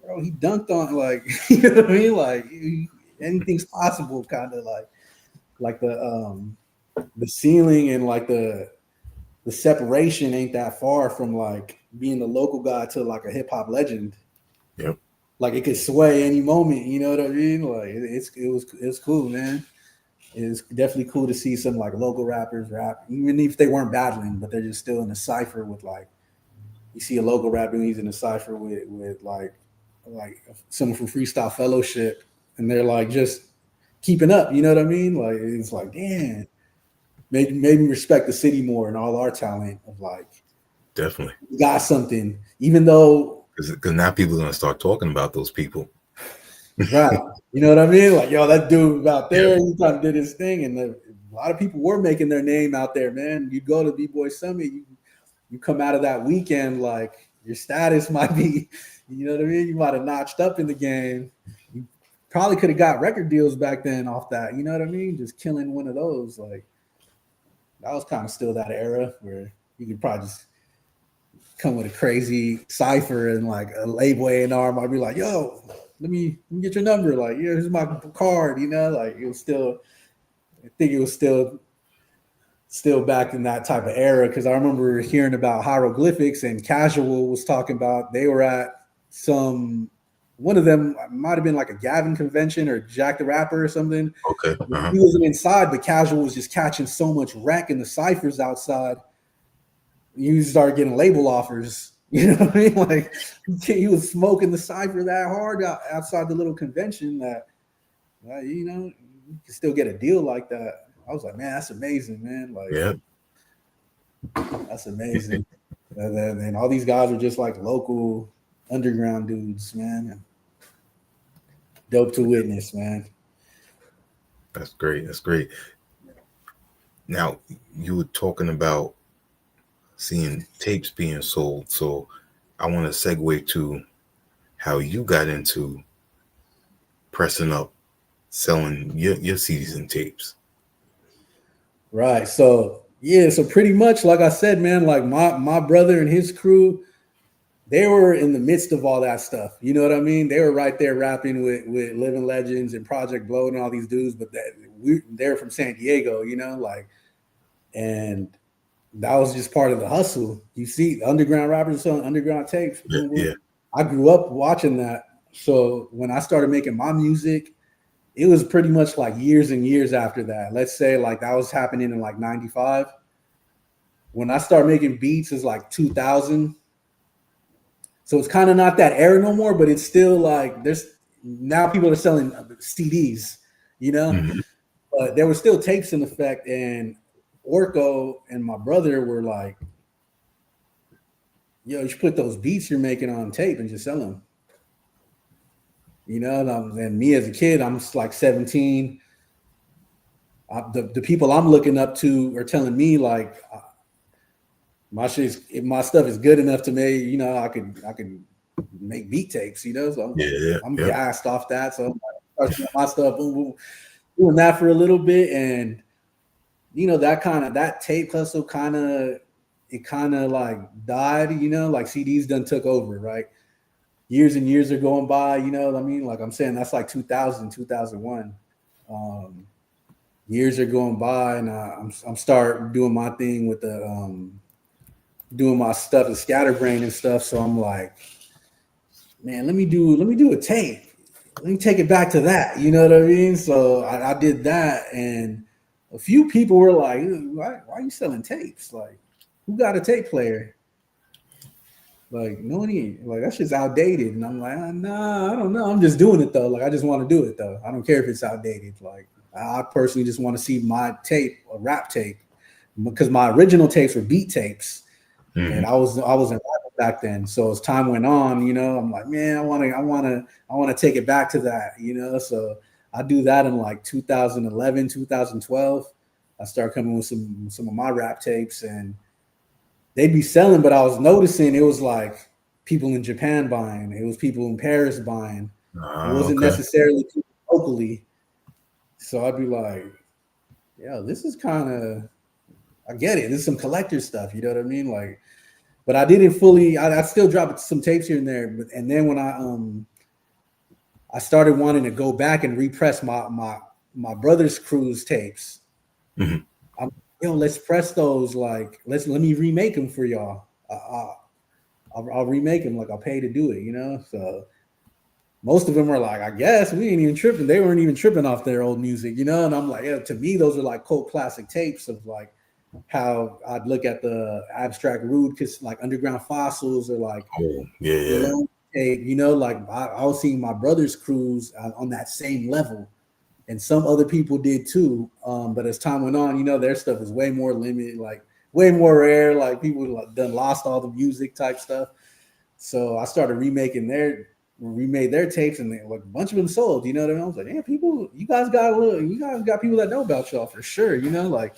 bro, he dunked on like, you know what I mean? Like anything's possible, kind of like the ceiling and like the separation ain't that far from like being the local guy to like a hip hop legend. Yep. Like it could sway any moment, you know what I mean? Like it's cool, man. It's definitely cool to see some like local rappers rap, even if they weren't battling, but they're just still in a cipher with like you see a local rapper and he's in a cipher with like someone from Freestyle Fellowship, and they're like just keeping up, you know what I mean? Like it's like damn, made me respect the city more and all our talent of like Definitely. we got something, even though Because now people are going to start talking about those people. right. You know what I mean? Like, yo, that dude out there, Yep. he kind of did his thing, and a lot of people were making their name out there, man. You go to B-Boy Summit, you come out of that weekend, like your status might be, you know what I mean? You might have notched up in the game. You probably could have got record deals back then off that, you know what I mean? Just killing one of those. Like that was kind of still that era where you could probably just come with a crazy cipher and like a label A&R might be like, yo, let me get your number. Like, yeah, here's my card, you know, like it was still I think it was still back in that type of era, because I remember hearing about hieroglyphics, and Casual was talking about they were at one of them might have been like a Gavin convention or Jack the Rapper or something. Okay. He wasn't inside, but Casual was just catching so much wreck in the ciphers outside. You started getting label offers. You know what I mean? Like he was smoking the cipher that hard outside the little convention that, you know, you can still get a deal like that. I was like, man, that's amazing, man. Like, Yeah, that's amazing. And all these guys are just like local underground dudes, man. Dope to witness, man. that's great. That's great. Now, you were talking about seeing tapes being sold, so I want to segue to how you got into pressing up, selling your CDs and tapes. Right. So yeah, so pretty much like I said, man, like my brother and his crew, they were in the midst of all that stuff. You know what I mean? They were right there rapping with Living Legends and Project Blow and all these dudes, but they're from San Diego, you know, like, and that was just part of the hustle. You see underground rappers selling underground tapes. Yeah. I grew up watching that. So when I started making my music, it was pretty much like years and years after that. Let's say like that was happening in like 95. When I started making beats is like 2000. So it's kind of not that era no more, but it's still like now people are selling CDs, you know, Mm-hmm. but there were still tapes in effect. And Orko and my brother were like, yo, you should put those beats you're making on tape and just sell them. You know, and me as a kid, I'm just like 17. The people I'm looking up to are telling me like my stuff is good enough to make, you know, I could make beat tapes, you know. So I'm gassed off that. So I'm like, my stuff, doing that for a little bit, and you know that tape hustle kind of like died, you know, like CDs done took over, right? Years and years are going by, you know what I mean? Like I'm saying, that's like 2000, 2001. Years are going by, and I'm starting doing my thing with the doing my stuff in Scatterbrain and stuff. So I'm like, man, let me do a tape. Let me take it back to that. You know what I mean? So I did that, and a few people were like, why are you selling tapes? Like, who got a tape player? Like, no one, like, that shit's outdated. And I'm like, nah, I don't know. I'm just doing it though. Like, I just want to do it though. I don't care if it's outdated. Like, I personally just want to see my tape, a rap tape, because my original tapes were beat tapes. Mm-hmm. And I was in rap back then. So as time went on, you know, I'm like, man, I want to take it back to that, you know. So I do that in like 2011, 2012. I started coming with some of my rap tapes, and they'd be selling, but I was noticing it was like people in Japan buying. It was people in Paris buying. It wasn't necessarily people locally. So I'd be like, yeah, this is kind of, I get it. This is some collector stuff. You know what I mean? Like, but I didn't fully, I still dropped some tapes here and there. And then when I started wanting to go back and repress my brother's crew's tapes. Mm-hmm. Yo, let's press those. Like, let me remake them for y'all. I'll remake them. Like, I'll pay to do it, you know? So most of them were like, I guess we ain't even tripping. They weren't even tripping off their old music, you know? And I'm like, yeah, to me, those are like cult classic tapes of like how I'd look at the Abstract Rude, because like Underground Fossils are like, you know, like I was seeing my brother's crews on that same level. And some other people did too. But as time went on, you know, their stuff is way more limited, like way more rare. Like people done lost all the music type stuff. So I started remade their tapes, and like a bunch of them sold. You know what I mean? I was like, damn, people, you guys got people that know about y'all for sure. You know, like,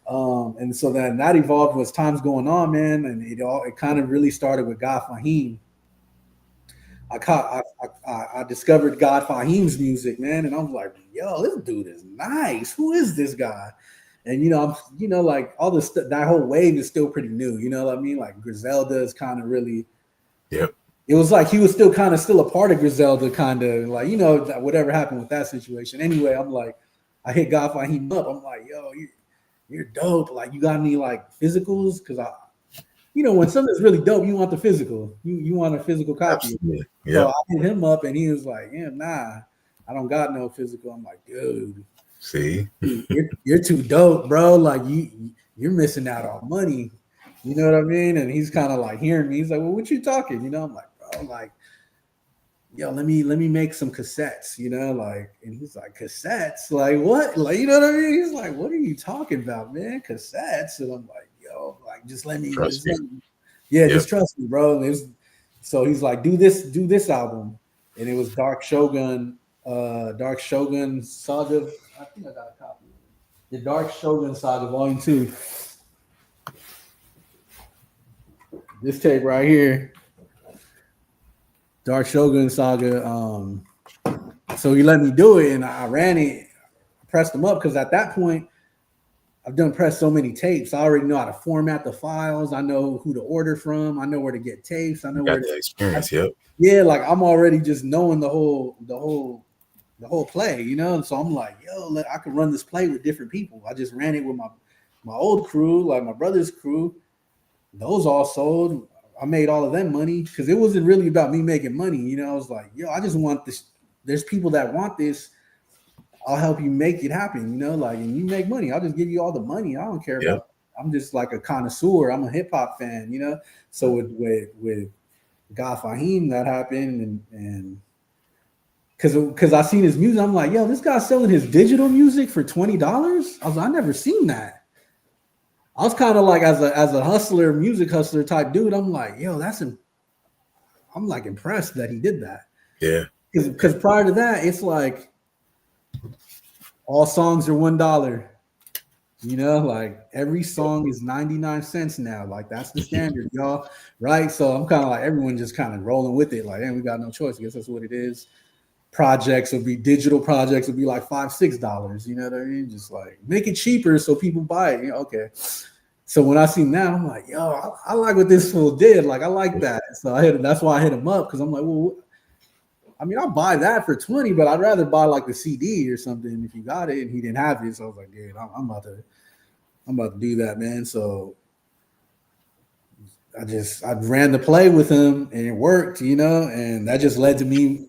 and so then that evolved as time's going on, man. And it kind of really started with God Fahim. I discovered God Fahim's music, man, and I was like, yo, this dude is nice. Who is this guy? And like all this that whole wave is still pretty new. You know what I mean? Like Griselda is kind of really, yep. It was like he was still a part of Griselda, kind of like, you know, whatever happened with that situation. Anyway, I'm like, I hit God Fahim up. I'm like, yo, you're dope. Like, you got any like physicals? Because when something's really dope, you want the physical. You want a physical copy. Absolutely. So Yeah. I hit him up, and he was like, yeah, nah, I don't got no physical. I'm like, dude, See, you're too dope, bro. Like, you're missing out on money. You know what I mean? And he's kind of like hearing me. He's like, well, what you talking? I'm like, bro, like, yo, let me make some cassettes, like, and he's like, cassettes? Like, what? Like, you know what I mean? He's like, what are you talking about, man? Cassettes? And I'm like, yo, like, just let me, trust me. yeah, Yep. just trust me, bro. And so he's like, do this album. And it was Dark Shogun Saga. I think I got a copy of it. The Dark Shogun Saga Volume 2. This tape right here. Dark Shogun Saga. So he let me do it, and I ran it, pressed them up, because at that point, I've done pressed so many tapes. I already know how to format the files. I know who to order from. I know where to get tapes. I know where the experience. Yep. Yeah, like, I'm already just knowing the whole play, So I'm like, yo, I can run this play with different people. I just ran it with my old crew, like my brother's crew. Those all sold. I made all of them money, because it wasn't really about me making money. I was like, yo, I just want this. There's people that want this. I'll help you make it happen, like, and you make money. I'll just give you all the money. I don't care about. I'm just like a connoisseur. I'm a hip hop fan, So with God Fahim, that happened, and because I seen his music, I'm like, yo, this guy's selling his digital music for $20. I was like, I never seen that. I was kind of like, as a hustler, music hustler type dude, I'm like, yo, I'm like impressed that he did that. Yeah. Because prior to that, it's like all songs are $1. Like, every song is 99 cents now. Like, that's the standard, y'all. Right? So I'm kind of like, everyone just kind of rolling with it. Like, man, we got no choice. I guess that's what it is. Digital projects would be like $5-6. You know what I mean? Just like, make it cheaper so people buy it. Okay. So when I see now, I'm like, yo, I like what this fool did. Like, I like that. So that's why I hit him up, because I'm like, well, I mean, I'll buy that for $20, but I'd rather buy like the CD or something if you got it. And he didn't have it. So I was like, dude, I'm about to do that, man. So I ran the play with him, and it worked, and that just led to me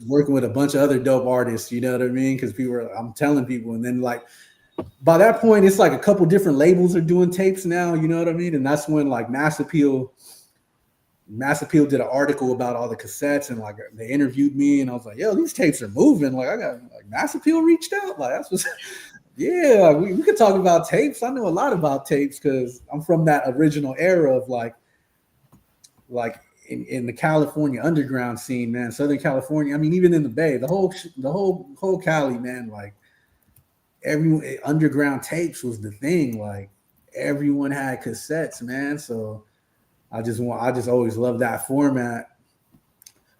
working with a bunch of other dope artists, you know what I mean? Because I'm telling people, and then, like, by that point, it's like a couple different labels are doing tapes now, you know what I mean? And that's when, like, Mass Appeal did an article about all the cassettes, and, like, they interviewed me, and I was like, yo, these tapes are moving. Like, I got, like, Mass Appeal reached out. Like, that's what's yeah, like, we could talk about tapes. I know a lot about tapes, because I'm from that original era of like in the California underground scene, man. Southern California. I mean, even in the Bay, the whole Cali, man. Like, every underground tapes was the thing. Like, everyone had cassettes, man. So I just always loved that format.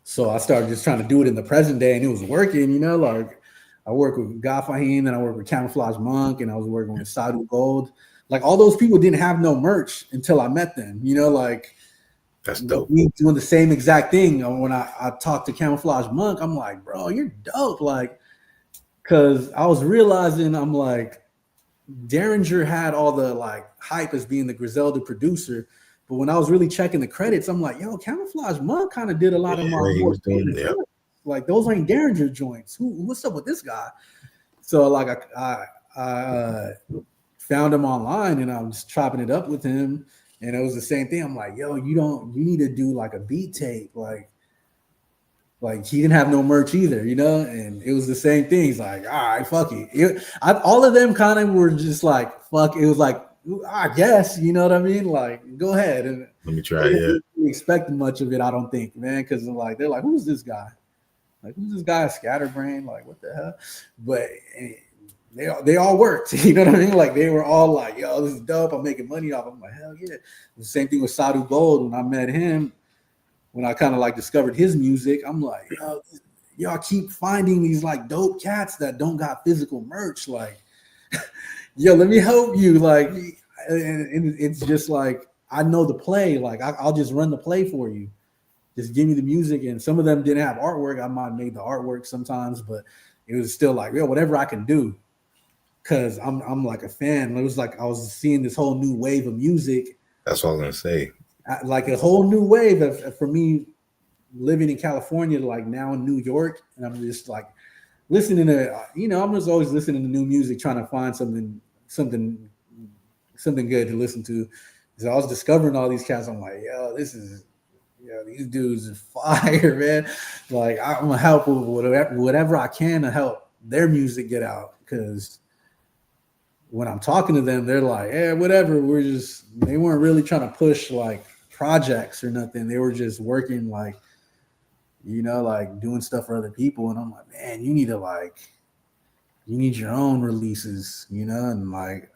So I started just trying to do it in the present day, and it was working. Like, I work with God Fahim, and I work with Camouflage Monk, and I was working with Sadhu Gold. Like, all those people didn't have no merch until I met them. Like, that's dope. We doing the same exact thing. When I talked to Camouflage Monk, I'm like, bro, you're dope. Like, because I was realizing, I'm like, Derringer had all the, like, hype as being the Griselda producer. But when I was really checking the credits, I'm like, yo, Camouflage Monk kind of did a lot of my he was doing it. Like, those ain't Derringer joints. What's up with this guy? So, like, I found him online, and I was chopping it up with him, and it was the same thing. I'm like, yo, you need to do like a beat tape. Like he didn't have no merch either, and it was the same thing. He's like, all right, fuck it. All of them kind of were just like, fuck. It was like, I guess, you know what I mean? Like, go ahead. And let me try. Yeah. Didn't expect much of it, I don't think, man, because they're like, who's this guy? Like, who's this guy? Scatterbrain? Like, what the hell? But they all worked. You know what I mean? Like, they were all like, yo, this is dope. I'm making money off. I'm like, hell yeah. The same thing with Sadhu Gold. When I met him, when I kind of like discovered his music, I'm like, yo, y'all keep finding these like dope cats that don't got physical merch. Like, yo, let me help you. Like, and it's just like, I know the play. Like, I'll just run the play for you. Just give me the music. And some of them didn't have artwork. I might have made the artwork sometimes, but it was still like, yo, whatever I can do. because I'm like a fan. It was like I was seeing this whole new wave of music. That's what I was gonna say. Like a whole new wave for me living in California, like now in New York, and I'm just like listening to, I'm just always listening to new music, trying to find something good to listen to. So I was discovering all these cats. I'm like, these dudes are fire, man. Like I'm gonna help with whatever I can to help their music get out. Because when I'm talking to them, they're like, whatever. They weren't really trying to push like projects or nothing. They were just working like, like doing stuff for other people. And I'm like, man, you need your own releases, and like,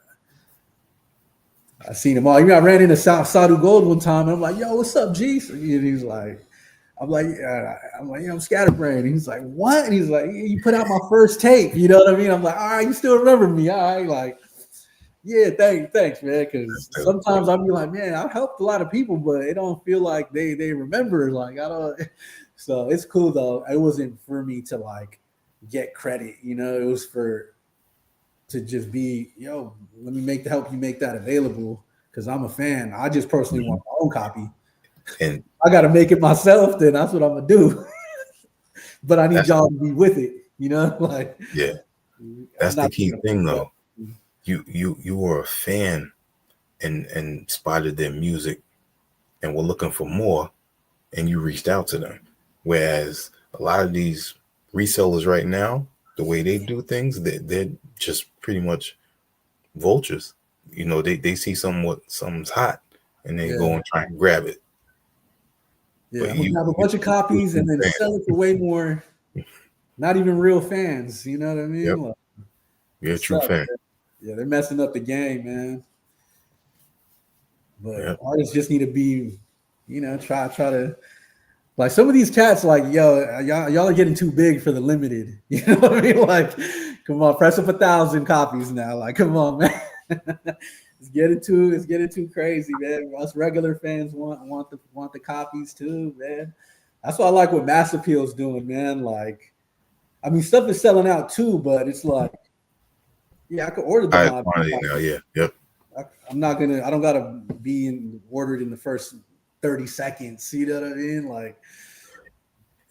I seen him all. I ran into Sadu Gold one time, and I'm like, "Yo, what's up, G?" And he's like, "I'm like, I'm Scatterbrain." He's like, "What?" And he's like, "You put out my first tape." You know what I mean? I'm like, "All right, you still remember me?" All right, like, yeah, thanks, man. Because sometimes I'll be like, "Man, I've helped a lot of people, but it don't feel like they remember." Like I don't. So it's cool though. It wasn't for me to like get credit. It was to just be, let me help you make that available because I'm a fan. I just personally want my own copy. And I got to make it myself, then that's what I'm going to do. But I need y'all to be with it, like. Yeah. That's the key thing though. You were a fan and spotted their music and were looking for more and you reached out to them. Whereas a lot of these resellers right now, the way they do things, they're just pretty much vultures. They see something's hot and they go and try and grab it. Yeah, I'm gonna have a bunch of copies and then sell it to way more, not even real fans. You know what I mean? Yep. Like, you're a true fan. Yeah, they're messing up the game, man. But artists just need to be, try to. Like some of these cats, like, y'all are getting too big for the limited. You know what I mean? Like, come on, press up 1,000 copies now. Like, come on, man. It's getting too crazy, man. Us regular fans want the copies too, man. That's what I like what Mass Appeal's doing, man. Like, I mean, stuff is selling out too, but it's like, I could order the mod now. Yeah, yep. I don't gotta be ordered in the first 30 seconds. You know what I mean? Like,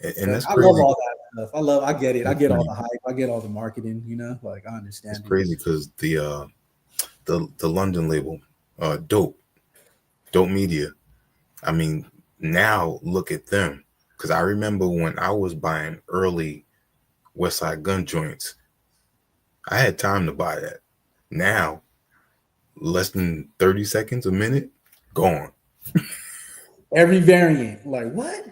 and that's I crazy. love all that stuff. I get it. I get all the hype. I get all the marketing, like I understand. It's crazy because the London label, Dope Media. I mean, now look at them. Because I remember when I was buying early Westside Gun joints, I had time to buy that. Now, less than 30 seconds, a minute, gone. Every variant, like what?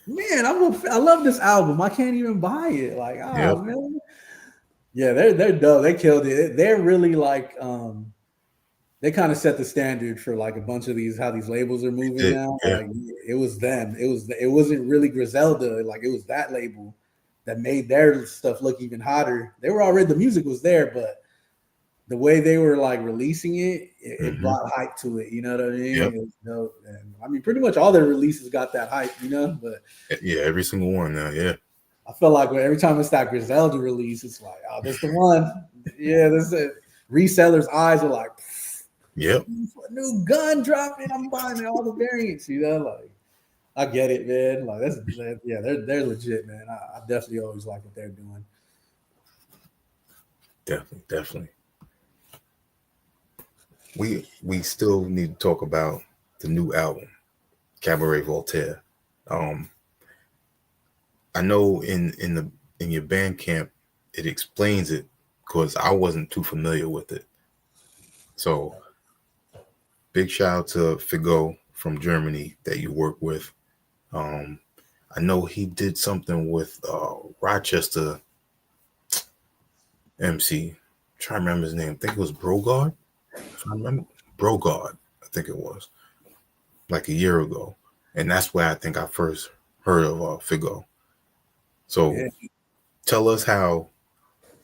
Man, I love this album. I can't even buy it. Like, man. Yeah, they're dope. They killed it. They're really like they kind of set the standard for like a bunch of how these labels are moving now. Yeah. Like it was them. It wasn't really Griselda. Like it was that label that made their stuff look even hotter. They were already, the music was there, but the way they were like releasing it, it brought hype to it. You know what I mean? Yep. It was dope. And I mean, pretty much all their releases got that hype, But yeah, every single one now, yeah. I feel like every time it's that Griselda release, it's like, oh, that's the one. Yeah, this is it. Resellers' eyes are like, yep. New gun dropping. I'm buying all the variants. Like I get it, man. Like they're legit, man. I definitely always like what they're doing. Definitely. We still need to talk about the new album, Cabaret Voltaire. I know in your Bandcamp it explains it because I wasn't too familiar with it. So big shout out to Figo from Germany that you work with. I know he did something with Rochester MC. I'm trying to remember his name. I think it was Brogard. If I remember, Brogard, I think it was, like a year ago. And that's where I think I first heard of Figo. So tell us how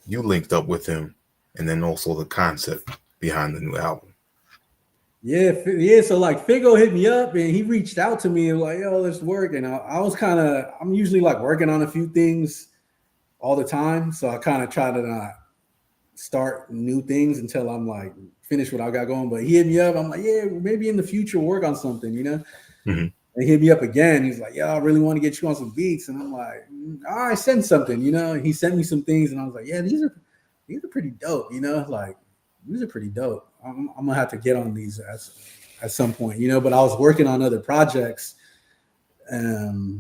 you linked up with him and then also the concept behind the new album. Yeah. So like Figo hit me up and he reached out to me and like, yo, let's work. And I was I'm usually like working on a few things all the time. So I kind of try to not start new things until I'm like finish what I got going. But he hit me up. I'm like, yeah, maybe in the future work on something, you know. Mm-hmm. And he hit me up again. He's like, yeah, I really want to get you on some beats. And I'm like, all right, send something, you know. And he sent me some things, and I was like, yeah, these are pretty dope, you know. Like these are pretty dope. I'm gonna have to get on these at some point, you know. But I was working on other projects.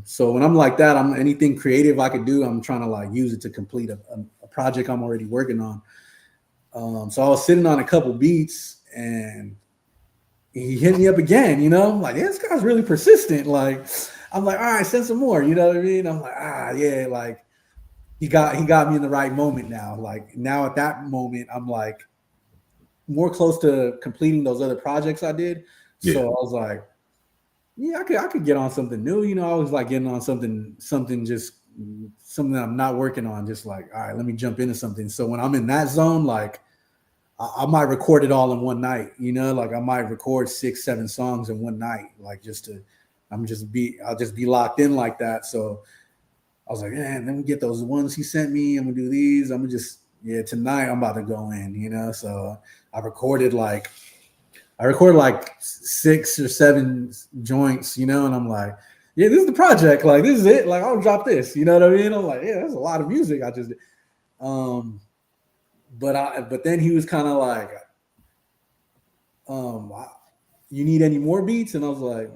So when I'm like that, I'm anything creative I could do, I'm trying to like use it to complete a project I'm already working on. So I was sitting on a couple beats, and he hit me up again, you know. I'm like, yeah, this guy's really persistent. Like, I'm like, all right, send some more, you know what I mean? I'm like, yeah, like he got me in the right moment now. Like now at that moment, I'm like more close to completing those other projects I did. Yeah. So I was like, yeah, I could get on something new. You know, I was like getting on something that I'm not working on. Just like, all right, let me jump into something. So when I'm in that zone, like I might record it all in one night. You know, like I might record 6-7 songs in one night. Like I'll just be locked in like that. So I was like, man, let me get those ones he sent me. I'm gonna do these. I'm gonna just tonight I'm about to go in. You know, so I recorded like 6 or 7 joints, you know, and I'm like, yeah, this is the project. Like, this is it. Like, I'll drop this. You know what I mean? I'm like, yeah, that's a lot of music I just did. But then he was kind of like, you need any more beats? And I was like,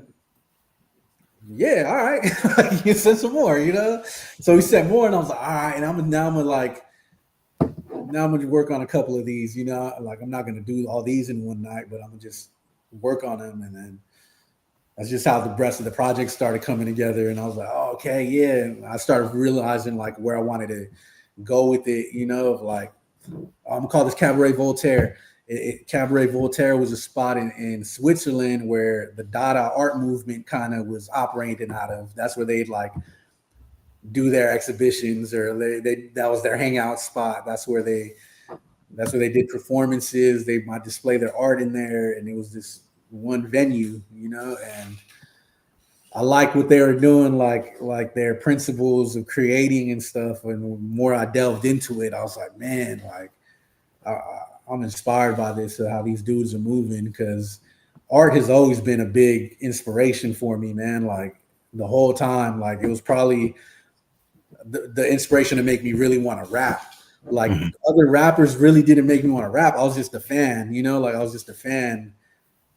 yeah, all right. You send some more, you know? So he sent more, and I was like, all right. And I'm gonna work on a couple of these, you know. Like I'm not gonna do all these in one night, but I'm gonna just work on them, and then that's just how the rest of the project started coming together. And I was like, oh, okay, yeah. And I started realizing like where I wanted to go with it, you know, of like I'm gonna call this Cabaret Voltaire. Cabaret Voltaire was a spot in Switzerland where the Dada art movement kind of was operating out of. That's where they'd like do their exhibitions, or that was their hangout spot. That's where they did performances. They might display their art in there, and it was this one venue, you know. And I like what they were doing, like their principles of creating and stuff. And the more I delved into it, I was like, man, like I'm inspired by this, how these dudes are moving, because art has always been a big inspiration for me, man. Like the whole time, like it was probably the inspiration to make me really want to rap. Like other rappers really didn't make me want to rap. I was just a fan, you know, like I was just a fan.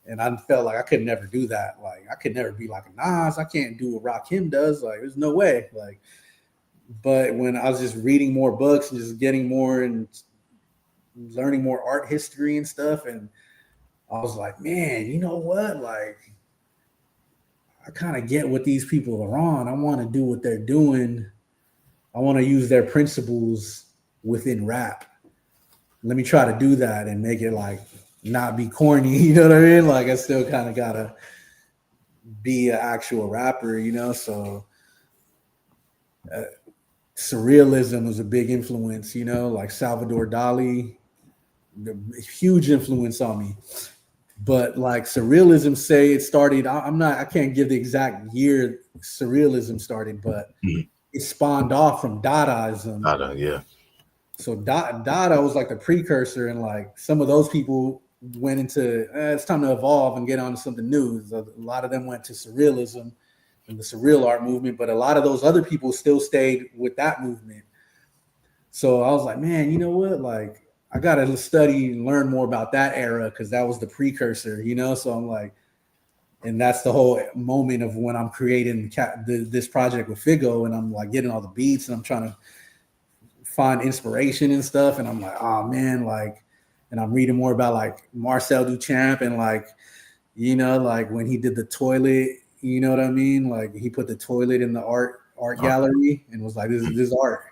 And I felt like I could never do that. Like I could never be like a Nas. I can't do what Rakim does. Like there's no way. Like, but when I was just reading more books and just getting more and learning more art history and stuff, and I was like, man, you know what? Like I kind of get what these people are on. I want to do what they're doing. I want to use their principles within rap. Let me try to do that and make it like not be corny, you know what I mean? Like I still kind of gotta be an actual rapper, you know. So surrealism was a big influence, you know, like Salvador Dali, huge influence on me. But like surrealism, say it started. I can't give the exact year surrealism started, but it spawned off from Dadaism. Dada, yeah. So Dada was like the precursor, and like some of those people went into it's time to evolve and get on to something new. So a lot of them went to surrealism and the surreal art movement, but a lot of those other people still stayed with that movement. So I was like, man, you know what? Like I gotta study and learn more about that era, because that was the precursor, you know. So I'm like, and that's the whole moment of when I'm creating this project with Figo, and I'm like getting all the beats, and I'm trying to find inspiration and stuff. And I'm like, oh man, like, and I'm reading more about like Marcel Duchamp, and like, you know, like when he did the toilet, you know what I mean? Like he put the toilet in the art gallery and was like, this is art.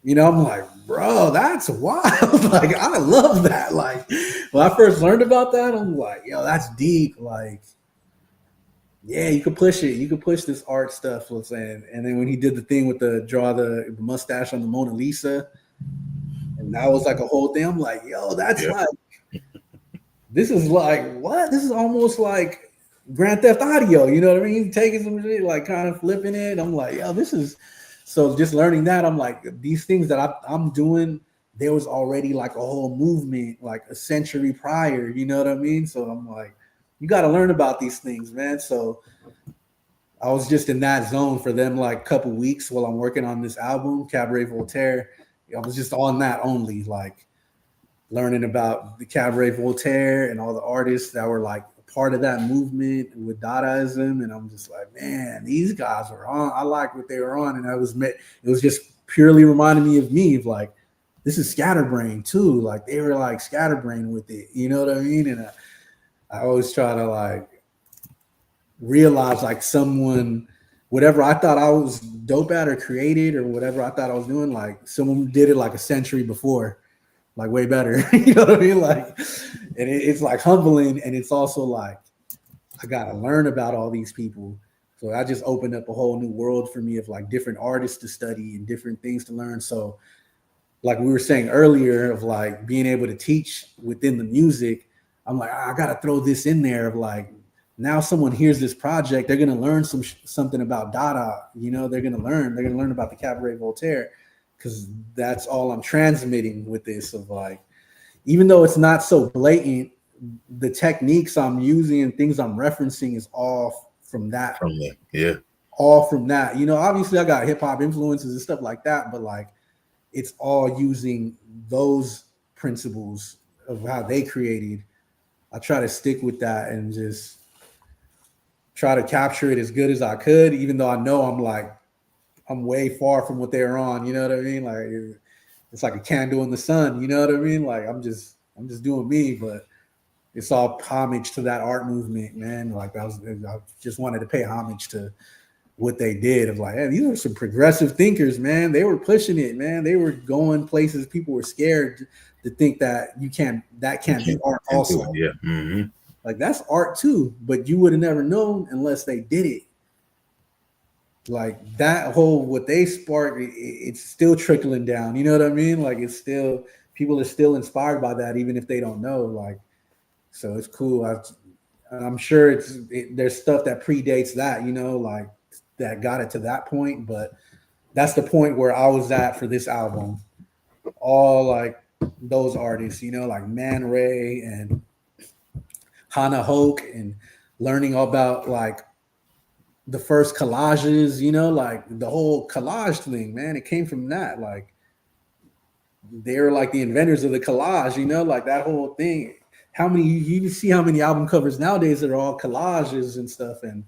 You know, I'm like, bro, that's wild. Like, I love that. Like, when I first learned about that, I'm like, yo, that's deep. Like, yeah, you could push it. You could push this art stuff. Let's say. And then when he did the thing with the mustache on the Mona Lisa, and that was like a whole thing. I'm like, yo, that's like, this is like what? This is almost like Grand Theft Audio. You know what I mean? He's taking some shit, like kind of flipping it. I'm like, yo, this is. So just learning that, I'm like, these things that I'm doing, there was already like a whole movement like a century prior, you know what I mean? So I'm like, you got to learn about these things, man. So I was just in that zone for them like a couple weeks while I'm working on this album, Cabaret Voltaire. I was just on that only, like learning about the Cabaret Voltaire and all the artists that were like part of that movement with Dadaism. And I'm just like, man, these guys are on. I like what they were on. And it was just purely reminding me of like, this is Scatterbrain too. Like they were like Scatterbrain with it. You know what I mean? And I always try to like realize like someone, whatever I thought I was dope at or created or whatever I thought I was doing, like someone did it like a century before, like way better. You know what I mean? Like, and it's like humbling. And it's also like, I got to learn about all these people. So I just opened up a whole new world for me of like different artists to study and different things to learn. So like we were saying earlier of like being able to teach within the music, I'm like, I got to throw this in there of like, now someone hears this project, they're going to learn something about Dada, you know, they're going to learn about the Cabaret Voltaire, because that's all I'm transmitting with this of like, even though it's not so blatant, the techniques I'm using and things I'm referencing is all from that. From there, yeah. All from that. You know, obviously I got hip hop influences and stuff like that, but like it's all using those principles of how they created. I try to stick with that and just try to capture it as good as I could, even though I know I'm way far from what they're on. You know what I mean? Like it's like a candle in the sun. You know what I mean? Like I'm just doing me, but it's all homage to that art movement, man. Like I just wanted to pay homage to what they did of like, hey, these are some progressive thinkers, man. They were pushing it, man. They were going places people were scared to think that can't be art also. Yeah. Mm-hmm. Like that's art too, but you would have never known unless they did it. Like that whole, what they sparked, it's still trickling down. You know what I mean? Like it's still, people are still inspired by that, even if they don't know. Like, so it's cool. I'm sure there's stuff that predates that, you know, like that got it to that point, but that's the point where I was at for this album. All like those artists, you know, like Man Ray and Hannah Hoke, and learning about like the first collages, you know, like the whole collage thing, man, it came from that. Like they're like the inventors of the collage, you know, like that whole thing. You see how many album covers nowadays that are all collages and stuff, and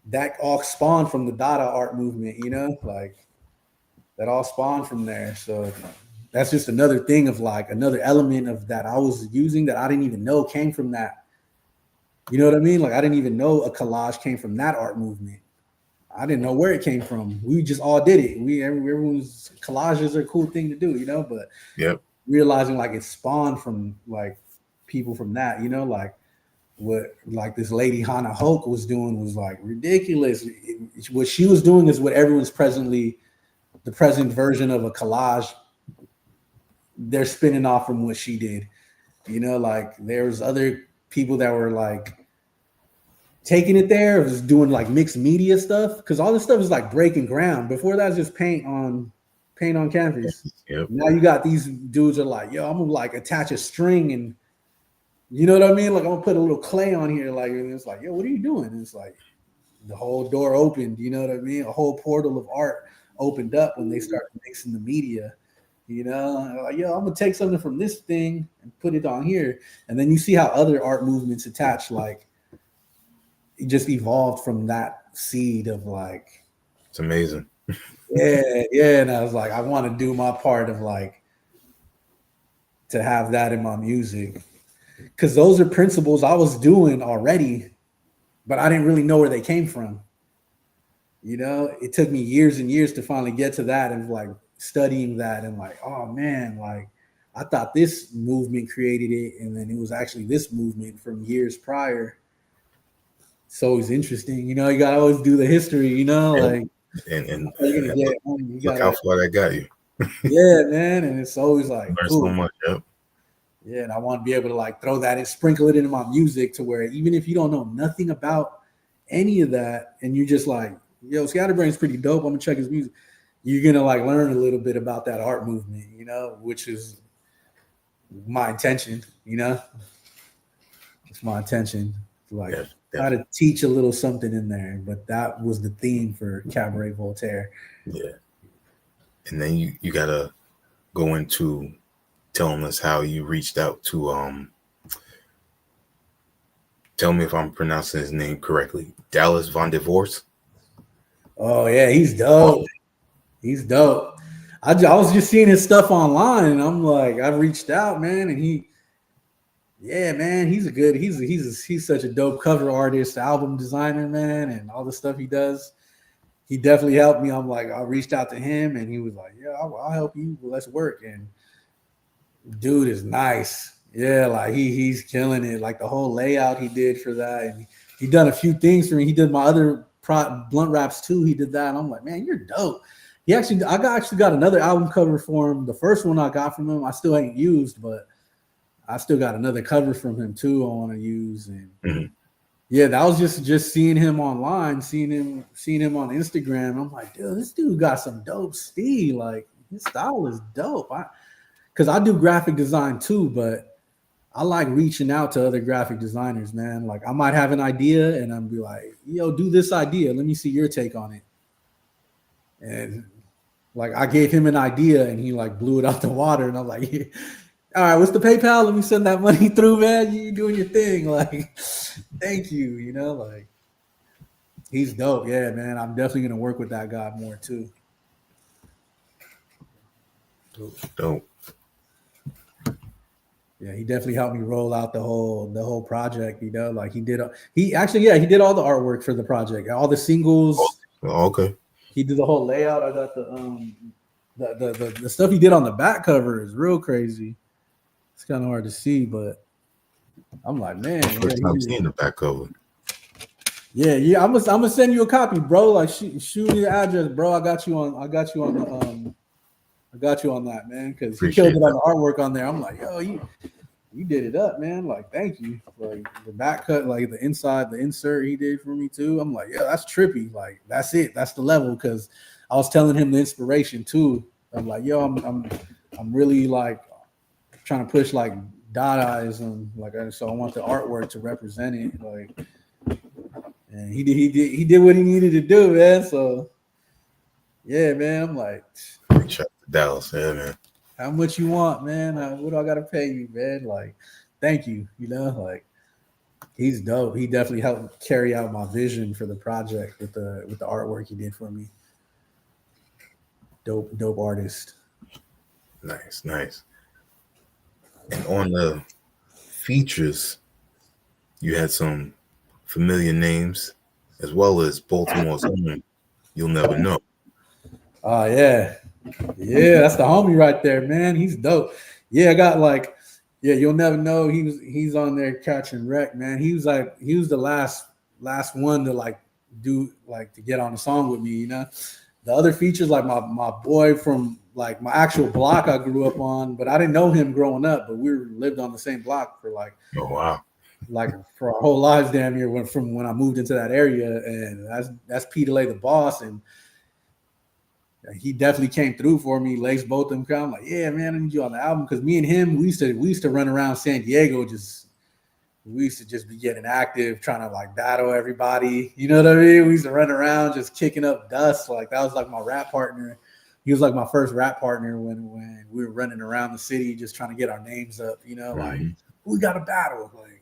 that all spawned from the Dada art movement, you know, like that all spawned from there. So that's just another thing of like another element of that I was using that I didn't even know came from that. You know what I mean? Like I didn't even know a collage came from that art movement. I didn't know where it came from. We just all did it. Everyone's collages are a cool thing to do, you know, but realizing like it spawned from like people from that, you know, like what like this lady Hannah Hoke was doing was like ridiculous. What she was doing is what everyone's the present version of a collage. They're spinning off from what she did, you know, like there's other people that were like taking it there, was doing like mixed media stuff, because all this stuff is like breaking ground. Before that was just paint on canvas. Yep. Now you got these dudes are like, yo, I'm gonna like attach a string and you know what I mean? Like I'm gonna put a little clay on here, like, and it's like, yo, what are you doing? And it's like the whole door opened, you know what I mean? A whole portal of art opened up when they started mixing the media. You know, like, yo, I'm gonna take something from this thing and put it on here, and then you see how other art movements attach, like it just evolved from that seed of like, it's amazing. yeah. And I was like, I want to do my part of like to have that in my music, because those are principles I was doing already, but I didn't really know where they came from. You know, it took me years and years to finally get to that and like studying that and like, oh man, like I thought this movement created it, and then it was actually this movement from years prior. It's always interesting, you know. You gotta always do the history, you know, like and look how far that got you. Yeah, man, and it's always like Learn cool. so much. Yep. Yeah, and I want to be able to like throw that and sprinkle it into my music to where even if you don't know nothing about any of that, and you're just like, yo, Scatterbrain's pretty dope, I'm gonna check his music. you're gonna like learn a little bit about that art movement, you know, which is my intention, you know. It's my intention to like Yeah, try definitely. to teach a little something in there. But that was the theme for Cabaret Voltaire. Yeah. And then you gotta go into telling us how you reached out to tell me if I'm pronouncing his name correctly. Dallas Von Divorce. Oh yeah, he's Oh, dope. He's dope. I was just seeing his stuff online, and I'm like, I reached out, man, and yeah, man, he's such a dope cover artist, album designer, man, and all the stuff he does. He definitely helped me. I'm like, I reached out to him, and he was like, yeah, I'll help you. Well, let's work. And dude is nice. Yeah, like he's killing it. Like the whole layout he did for that, and he done a few things for me. He did my other blunt raps too. He did that, and I'm like, man, you're dope. Actually got another album cover for him. The first one I got from him, I still ain't used, but I still got another cover from him too. I want to use, and yeah, that was just seeing him online, seeing him on Instagram. I'm like, dude, this dude got some dope style. Like his style is dope. Because I do graphic design too, but I like reaching out to other graphic designers, man. Like I might have an idea and I'm be like, yo, do this idea. Let me see your take on it. And like I gave him an idea and he like blew it out the water. And I'm like, yeah. All right, what's the PayPal? Let me send that money through, man. You doing your thing. Like, thank you. You know, like he's dope. Yeah, man. I'm definitely gonna work with that guy more too. dope. Yeah, he definitely helped me roll out the whole project. You know, like he did he did all the artwork for the project, all the singles. Oh, okay. He did the whole layout. I got the stuff he did on the back cover is real crazy. It's kind of hard to see, but I'm like, man, First time seeing the back cover. yeah. I'm gonna send you a copy, bro. Like, shoot me the address, bro. I got you on that, man, because he killed it on the artwork on there. I'm like, yo, you did it up, man. Like, thank you. Like the back cut, like the inside, the insert he did for me too. I'm like, yeah, that's trippy. Like, that's it. That's the level. Because I was telling him the inspiration too. I'm like, yo, I'm really like trying to push like Dadaism, like, so I want the artwork to represent it, like, and he did what he needed to do, man. So yeah, man, I'm like, Shout out to Dallas, yeah, man. How much you want, man? What do I gotta pay you, man? Like, thank you. You know, like he's dope. He definitely helped carry out my vision for the project with the artwork he did for me. Dope artist. Nice. And on the features, you had some familiar names as well as Baltimore's own You'll Never Know. Oh yeah. Yeah, that's the homie right there, man. He's dope. Yeah, I got like, yeah, You'll Never Know. He's on there catching wreck, man. He was the last one to like do like to get on the song with me, you know. The other features, like my boy from like my actual block I grew up on, but I didn't know him growing up, but we lived on the same block for like, oh wow, like for our whole lives damn near from when I moved into that area, and that's P Delay the boss, and he definitely came through for me. Laced both of them. I'm like, yeah, man, I need you on the album, because me and him we used to run around San Diego we used to just be getting active, trying to like battle everybody. You know what I mean? We used to run around just kicking up dust. Like that was like my rap partner. He was like my first rap partner when we were running around the city just trying to get our names up. You know, like we got a battle. Like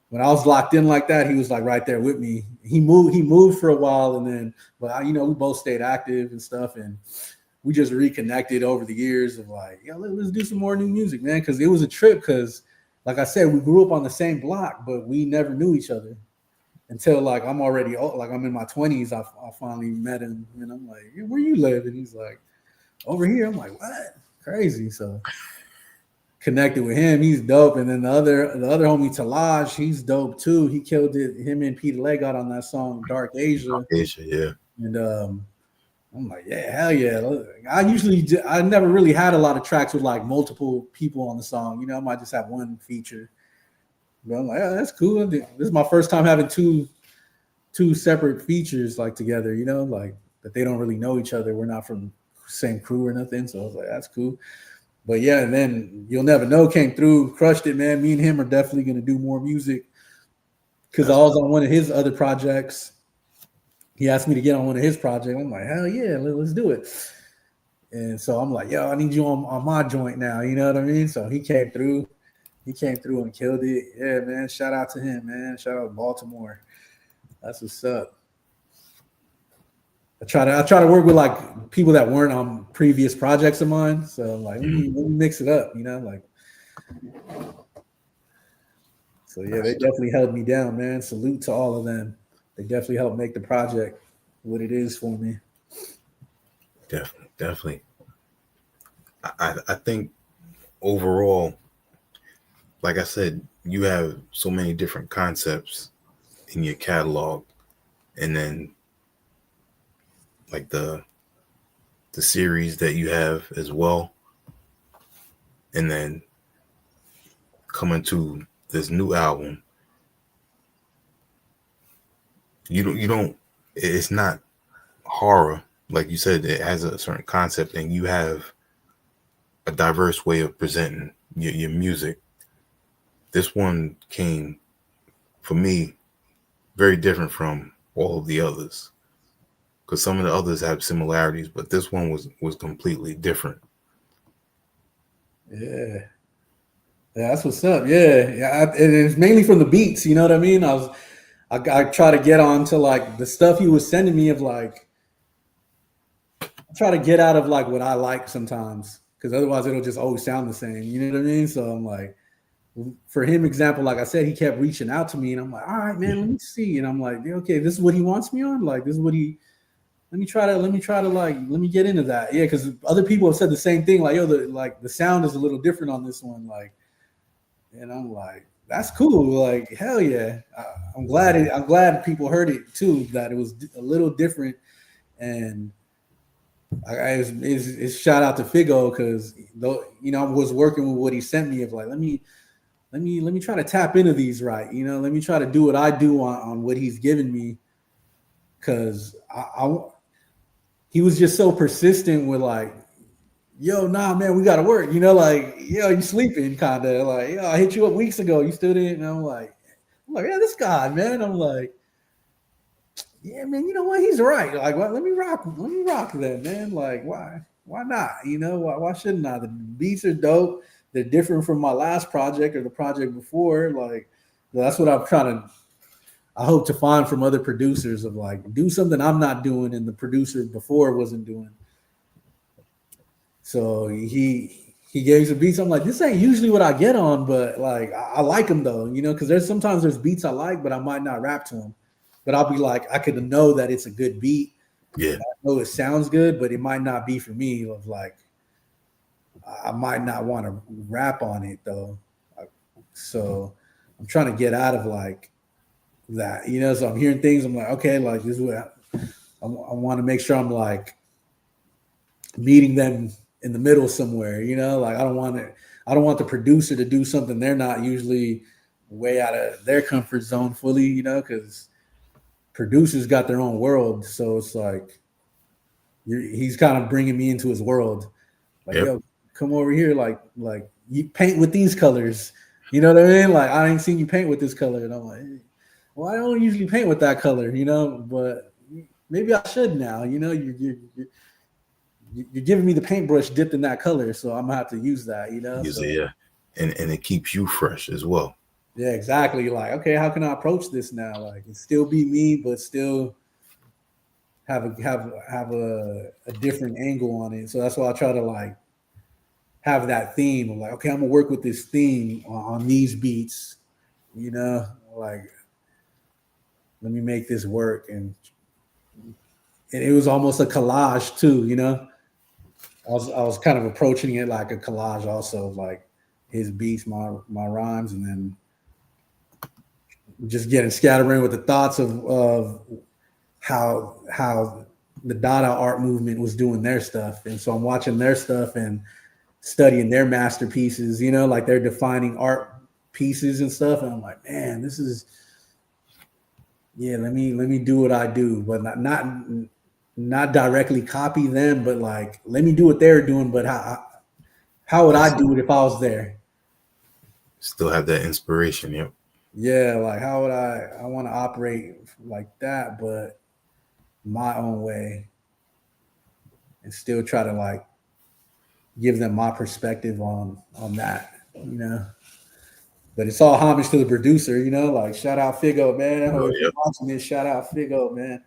when I was locked in like that, he was like right there with me. He moved for a while, and then but we both stayed active and stuff, and we just reconnected over the years of like, yeah, let's do some more new music, man. Because it was a trip. Because like I said, we grew up on the same block, but we never knew each other until like I'm already old, like I'm in my 20s. I finally met him, and I'm like, yeah, where you live? And he's like, over here. I'm like, what? Crazy. So connected with him. He's dope. And then the other homie Talaj, he's dope too. He killed it. Him and Peter Leg got on that song Dark Asia. Yeah. And I'm like, yeah, hell yeah. I never really had a lot of tracks with like multiple people on the song. I might just have one feature. But I'm like, yeah, that's cool. This is my first time having two separate features like together, like that they don't really know each other. We're not from same crew or nothing. So I was like, that's cool. But yeah, and then You'll Never Know came through, crushed it, man. Me and him are definitely going to do more music because I was on one of his other projects. He asked me to get on one of his projects. I'm like, hell yeah, let's do it. And so I'm like, yo, I need you on my joint now. You know what I mean? So he came through. He came through and killed it. Yeah, man. Shout out to him, man. Shout out to Baltimore. That's what's up. I try to work with like people that weren't on previous projects of mine. So I'm like, let me mix it up, you know, like. So yeah, they definitely held me down, man. Salute to all of them. They definitely helped make the project what it is for me. Definitely. I think overall, like I said, you have so many different concepts in your catalog, and then like the series that you have as well, and then coming to this new album, you don't it's not horror. Like you said, it has a certain concept, and you have a diverse way of presenting your music. This one came, for me, very different from all of the others, because some of the others have similarities, but this one was completely different. Yeah, that's what's up. Yeah. And it's mainly from the beats. You know what I mean? I try to get on to like the stuff he was sending me of like, I try to get out of like what I like sometimes, because otherwise it'll just always sound the same. You know what I mean? So I'm like, for him, example, like I said, he kept reaching out to me, and I'm like, all right, man, let me see. And I'm like, okay, this is what he wants me on. Like, this is what he. Let me try to like let me get into that. Yeah, because other people have said the same thing. Like, yo, the sound is a little different on this one. Like, and I'm like, that's cool. Like, hell yeah. I'm glad people heard it too. That it was a little different, and it's shout out to Figo because I was working with what he sent me of like let me try to tap into these right. Let me try to do what I do on what he's given me, because he was just so persistent with like, yo, nah, man, we got to work. Like, yo, you sleeping kind of like, yo, I hit you up weeks ago. You still didn't. And I'm like, yeah, this guy, man. I'm like, yeah, man, you know what? He's right. Like, well, let me rock then, man. Like, why not? Why shouldn't I? The beats are dope. They're different from my last project or the project before. Like, that's what I'm trying to. I hope to find from other producers of like do something I'm not doing and the producer before wasn't doing. So he gave some beats. I'm like, this ain't usually what I get on, but like I like them though, because there's beats I like, but I might not rap to them. But I'll be like, I could know that it's a good beat. Yeah, I know it sounds good, but it might not be for me. Of like, I might not want to rap on it though. So I'm trying to get out of like that, So I'm hearing things. I'm like, okay, like this is what I want to make sure I'm like meeting them in the middle somewhere, Like I don't want the producer to do something they're not usually way out of their comfort zone fully, because producers got their own world. So it's like he's kind of bringing me into his world. Like, yo, come over here, like you paint with these colors. You know what I mean? Like I ain't seen you paint with this color, and I'm like, hey, well, I don't usually paint with that color, but maybe I should now. You're giving me the paintbrush dipped in that color, so I'm gonna have to use that, So, yeah, and it keeps you fresh as well. Yeah, exactly. Like, okay, how can I approach this now? Like, it still be me, but still have a different angle on it. So that's why I try to like have that theme of like, okay, I'm gonna work with this theme on these beats, like let me make this work, and it was almost a collage too, I was kind of approaching it like a collage also, like his beats, my rhymes, and then just getting scattering with the thoughts of how the Dada art movement was doing their stuff. And so I'm watching their stuff and studying their masterpieces, like they're defining art pieces and stuff. And I'm like, man, let me do what I do, but not not directly copy them, but like let me do what they're doing. But how would I do it if I was there? Still have that inspiration. Yep. Yeah, like how would I want to operate like that, but my own way, and still try to like give them my perspective on that, you know. But it's all homage to the producer, you know. Like shout out Figo, man. Oh, If you're yep. watching this, shout out Figo, man.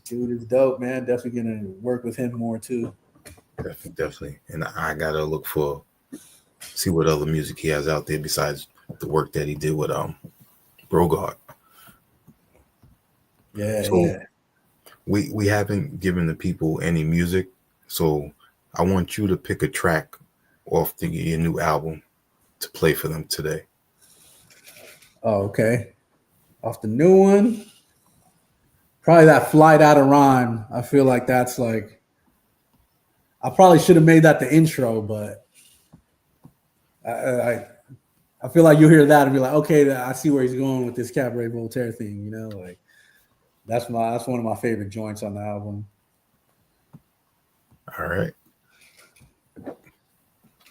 Dude is dope, man. Definitely gonna work with him more too. Definitely. And I gotta see what other music he has out there besides the work that he did with Brogard. Yeah, So yeah. we haven't given the people any music, so I want you to pick a track off your new album to play for them today. Oh, okay. Off the new one, probably that Flight Out of Rhyme. I feel like that's like I probably should have made that the intro, but I feel like you'll hear that and be like, okay, I see where he's going with this Cabaret Voltaire thing. You know, like that's one of my favorite joints on the album. All right.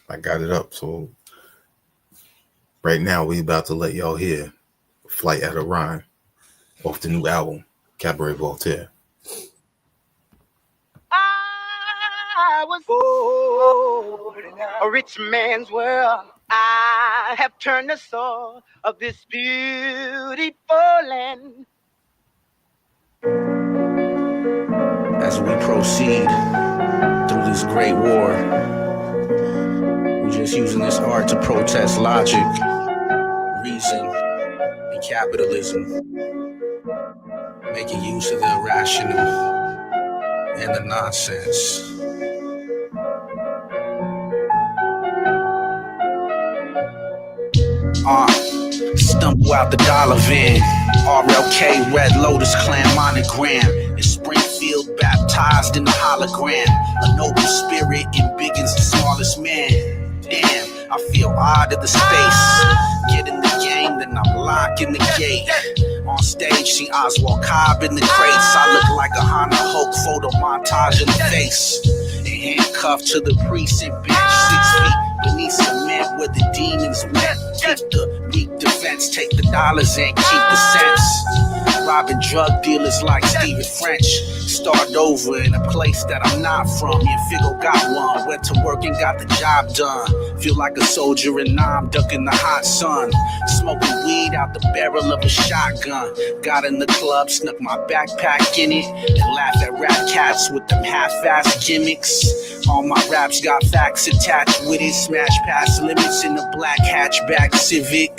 I got it up. So right now we about to let y'all hear Flight Out of Rhyme off the new album, Cabaret Voltaire. I was born a rich man's world. I have turned the soul of this beautiful land. As we proceed through this great war, we're just using this art to protest logic, reason, and capitalism, making use of the irrational and the nonsense. Stumble out the dollar van, RLK, Red Lotus Clan monogram. In Springfield, baptized in the hologram. A noble spirit in Biggins, the smallest man. Damn, I feel odd at the space. Get in the game, then I'm locking the gate. On stage, see Oswald Cobb in the crates. I look like a Hannah Hope photo montage in the face. And handcuffed to the precinct bench, 6 feet beneath cement where the demons went. Keep the weak defense, take the dollars and keep the sense. Robbing drug dealers like Stephen French. Start over in a place that I'm not from. Me and Figo got one, went to work and got the job done. Feel like a soldier and now I'm ducking the hot sun. Smoking weed out the barrel of a shotgun. Got in the club, snuck my backpack in it, and laugh at rap cats with them half-ass gimmicks. All my raps got facts attached with it. Smash past limits in a black hatchback Civic.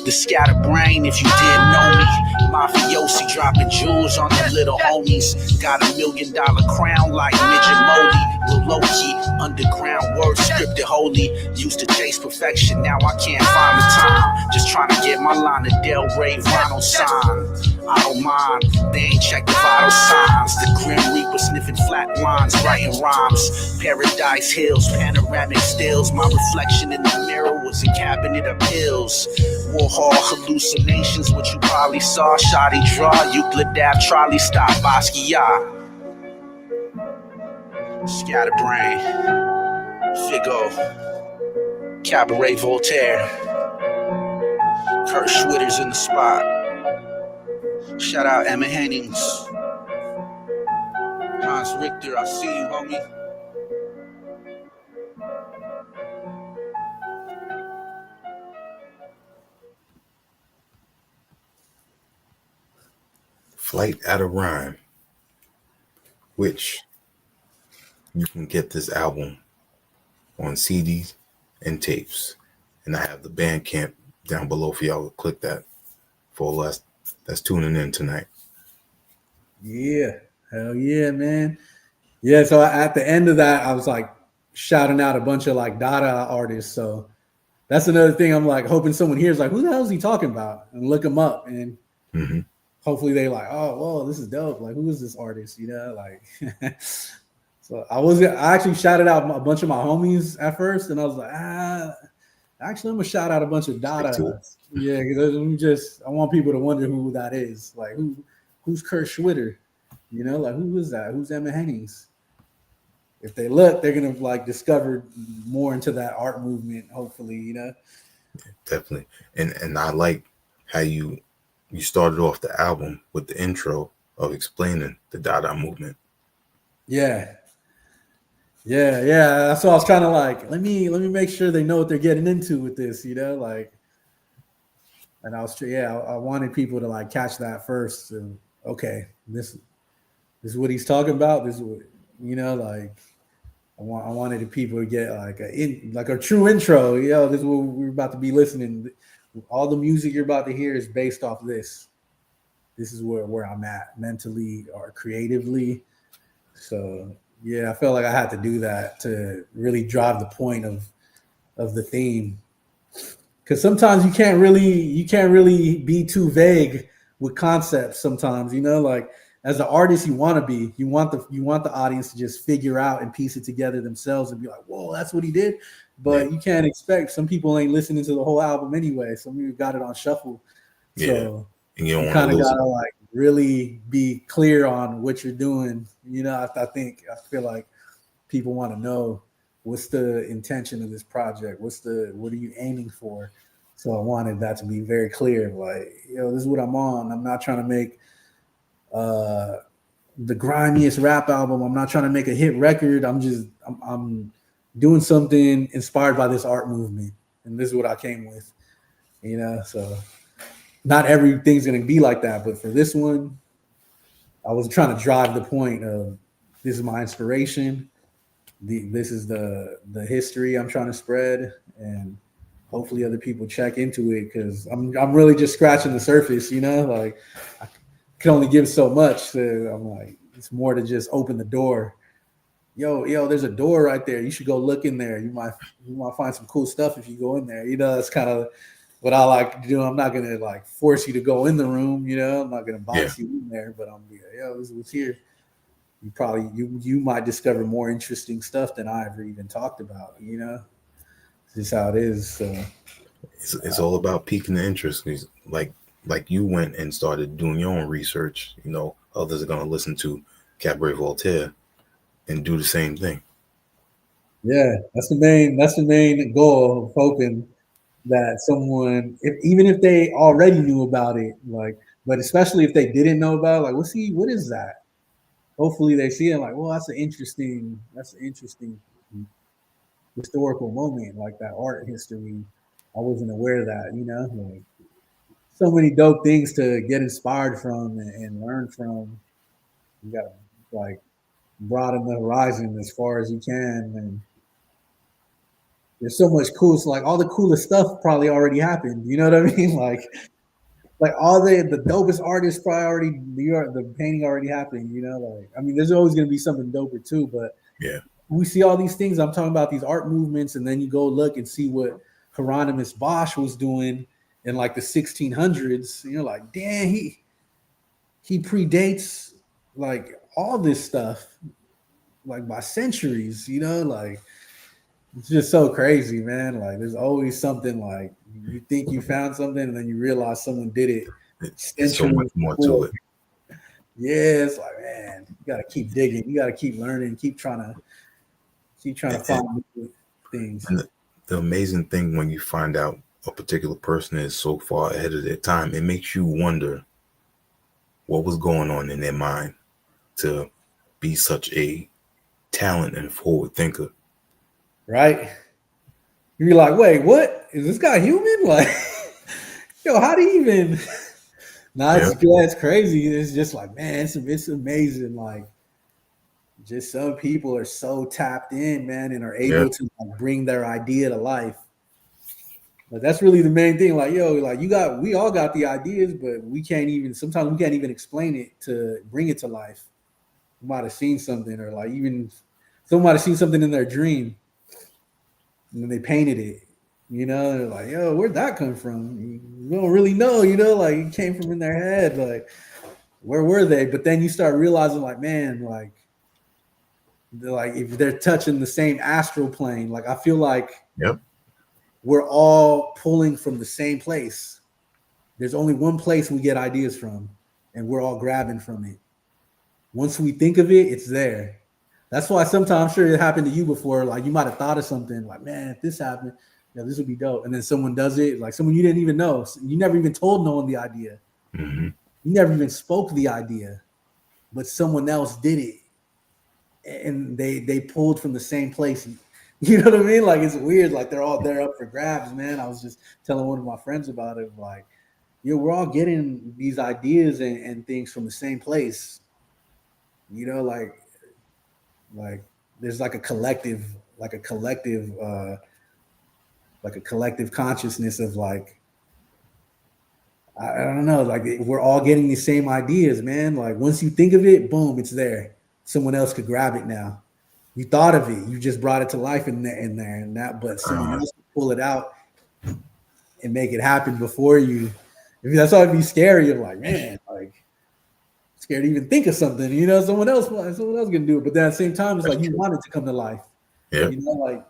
The scatterbrain, if you didn't know me. Mafiosi dropping jewels on the little homies. Got $1 million crown like Midget Molly. With low-key, underground words scripted holy. Used to chase perfection, now I can't find the time. Just trying to get my line of Del Rey vinyl sign. I don't mind, they ain't checked the vital signs. The Grim Reaper sniffing flat lines, writing rhymes. Paradise Hills, panoramic stills. My reflection in the mirror was a cabinet of pills. Warhol hallucinations, what you probably saw. Shoddy draw, Euclid Ave, trolley stop, Basquiat. Scatterbrain, Figo, Cabaret Voltaire, Kurt Schwitter's in the spot. Shout out Emma Hennings, Hans Richter, I see you, homie. Flight Out of Rhyme, which you can get this album on CDs and tapes. And I have the Bandcamp down below for y'all to click that for less. That's tuning in tonight. Yeah, hell yeah, man. Yeah, so at the end of that, I was like shouting out a bunch of like Dada artists. So that's another thing I'm like hoping someone hears like, who the hell is he talking about? And look them up. And hopefully they like, oh, whoa, this is dope. Like, who is this artist? You know, like so I actually shouted out a bunch of my homies at first, and I was like, actually I'm gonna shout out a bunch of Dada. Yeah, because I want people to wonder who that is. Like who's Kurt Schwitter? You know, like who is that? Who's Emma Hennings? If they look, they're gonna like discover more into that art movement. Hopefully, you know. Definitely. And I like how you started off the album with the intro of explaining the Dada movement. Yeah, yeah. That's what I was trying to like. Let me make sure they know what they're getting into with this. You know, like. And I wanted people to like catch that first. And okay, this is what he's talking about. This is what, you know, like I wanted the people to get like a true intro. You know, this is what we're about to be listening. All the music you're about to hear is based off this. This is where I'm at mentally or creatively. So yeah, I felt like I had to do that to really drive the point of the theme. Because sometimes you can't really be too vague with concepts. Sometimes, you know, like as an artist, you want to be. You want the audience to just figure out and piece it together themselves and be like, "Whoa, that's what he did." But you can't expect. Some people ain't listening to the whole album anyway. Some people got it on shuffle. So and you don't kind of gotta like really be clear on what you're doing. You know, I feel like people want to know what's the intention of this project. What are you aiming for? So I wanted that to be very clear. Like, this is what I'm on. I'm not trying to make the grimiest rap album. I'm not trying to make a hit record. I'm doing something inspired by this art movement, and this is what I came with. You know, so not everything's gonna be like that, but for this one, I was trying to drive the point of this is my inspiration. This is the history I'm trying to spread, and hopefully other people check into it because I'm really just scratching the surface. You know, like I can only give so much. So I'm like, it's more to just open the door. Yo, there's a door right there. You should go look in there. You might find some cool stuff if you go in there. You know, that's kind of what I like to do. I'm not gonna like force you to go in the room. You know, I'm not gonna box you in there, but I'm like, this is what's here. You might discover more interesting stuff than I ever even talked about. You know, this is how it is. So it's all about piquing the interest. Like you went and started doing your own research. You know, others are gonna listen to Cabaret Voltaire and do the same thing. Yeah, that's the main goal of hoping that someone, even if they already knew about it, like, but especially if they didn't know about it, like, what is that? Hopefully they see it like, well, that's an interesting historical moment, like that art history. I wasn't aware of that, you know, like so many dope things to get inspired from and learn from. You got to like broaden the horizon as far as you can. And there's so much cool. So like all the coolest stuff probably already happened. You know what I mean? Like all the dopest artists probably already the painting already happened. You know, like I mean, there's always going to be something doper too. But we see all these things. I'm talking about these art movements, and then you go look and see what Hieronymus Bosch was doing in like the 1600s. And you're like, damn, he predates like all this stuff like by centuries. You know, like. It's just so crazy, man. Like there's always something like you think you found something and then you realize someone did it. There's so much more to it. Yeah, it's like, man, you gotta keep digging, you gotta keep learning, keep trying to find new things. And the amazing thing when you find out a particular person is so far ahead of their time, it makes you wonder what was going on in their mind to be such a talent and forward thinker. Right? You'd be like, wait, what? Is this guy human? Like, yo, how do you even? It's crazy. It's just like, man, it's amazing. Like, just some people are so tapped in, man, and are able to like, bring their idea to life. But that's really the main thing. Like, yo, like we all got the ideas, but sometimes we can't even explain it to bring it to life. You might have seen something, or like even someone might have seen something in their dream. And then they painted it, you know, they're like, yo, where'd that come from? You don't really know, you know, like it came from in their head, like where were they? But then you start realizing like, man, like if they're touching the same astral plane, like I feel like we're all pulling from the same place. There's only one place we get ideas from, and we're all grabbing from it. Once we think of it, it's there. That's why sometimes I'm sure it happened to you before. Like you might have thought of something like, man, if this happened, this would be dope. And then someone does it, like someone you didn't even know. You never even told no one the idea. Mm-hmm. You never even spoke the idea, but someone else did it. And they pulled from the same place. You know what I mean? Like it's weird. Like they're all there up for grabs, man. I was just telling one of my friends about it. Like, we're all getting these ideas and things from the same place. You know, like there's like a collective consciousness of like, I don't know, like we're all getting the same ideas, man. Like once you think of it, boom, it's there. Someone else could grab it now. You thought of it, you just brought it to life in there, and that, but someone else could pull it out and make it happen before you. That's why it'd be scary. You're like, man, like scared to even think of something. You know, someone else can do it. But then at the same time, it's like you want it to come to life. Yeah. You know, like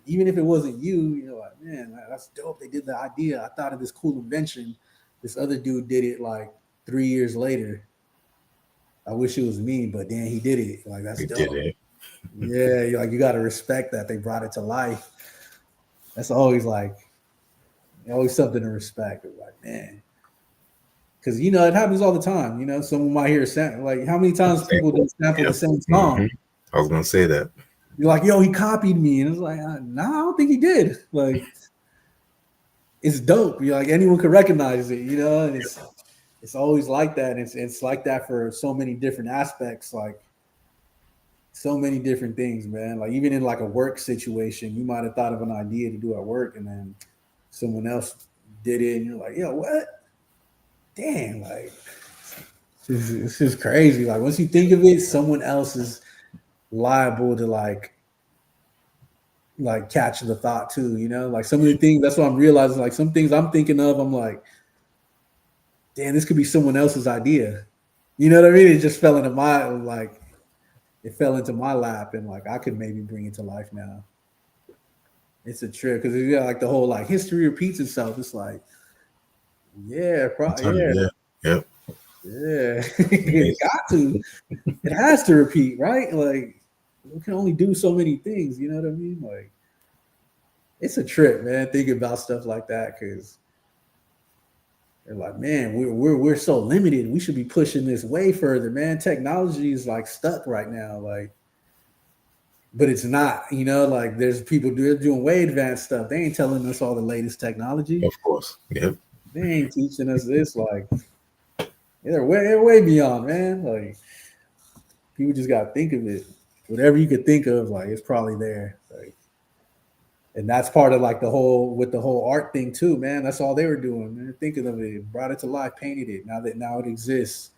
even if it wasn't you, you're like, man, that's dope. They did the idea. I thought of this cool invention. This other dude did it like 3 years later. I wish it was me, but then he did it. Like that's dope. Did it. Yeah, like you got to respect that they brought it to life. That's always something to respect. Like, man, because it happens all the time. You know, someone might hear a sample. Like, how many times people don't sample the same song? Mm-hmm. I was gonna say that. You're like, yo, he copied me, and it's like, nah, I don't think he did. Like, it's dope. You're like, anyone could recognize it. You know, and it's always like that. It's like that for so many different aspects. Like, so many different things, man. Like even in like a work situation, you might have thought of an idea to do at work, and then someone else did it, and you're like, yo, what? Damn, like this is crazy. Like once you think of it, someone else is liable to like catch the thought too. You know, like some of the things. That's what I'm realizing. Like some things I'm thinking of, I'm like, damn, this could be someone else's idea. You know what I mean? It just fell into my It fell into my lap, and like I could maybe bring it to life now. It's a trip because like the whole like history repeats itself. It's like, yeah, probably, yeah. It got to. It has to repeat, right? Like we can only do so many things. You know what I mean? Like it's a trip, man. Thinking about stuff like that because they're like, man, we're so limited. We should be pushing this way further, man. Technology is like stuck right now, like, but it's not. You know, like there's people doing way advanced stuff. They ain't telling us all the latest technology. Of course, yep. They ain't teaching us this. Like, they're way beyond, man. Like, people just gotta think of it. Whatever you could think of, like, it's probably there. Like. And that's part of like the whole art thing too, man. That's all they were doing. They're thinking of it, brought it to life, painted it. Now it exists.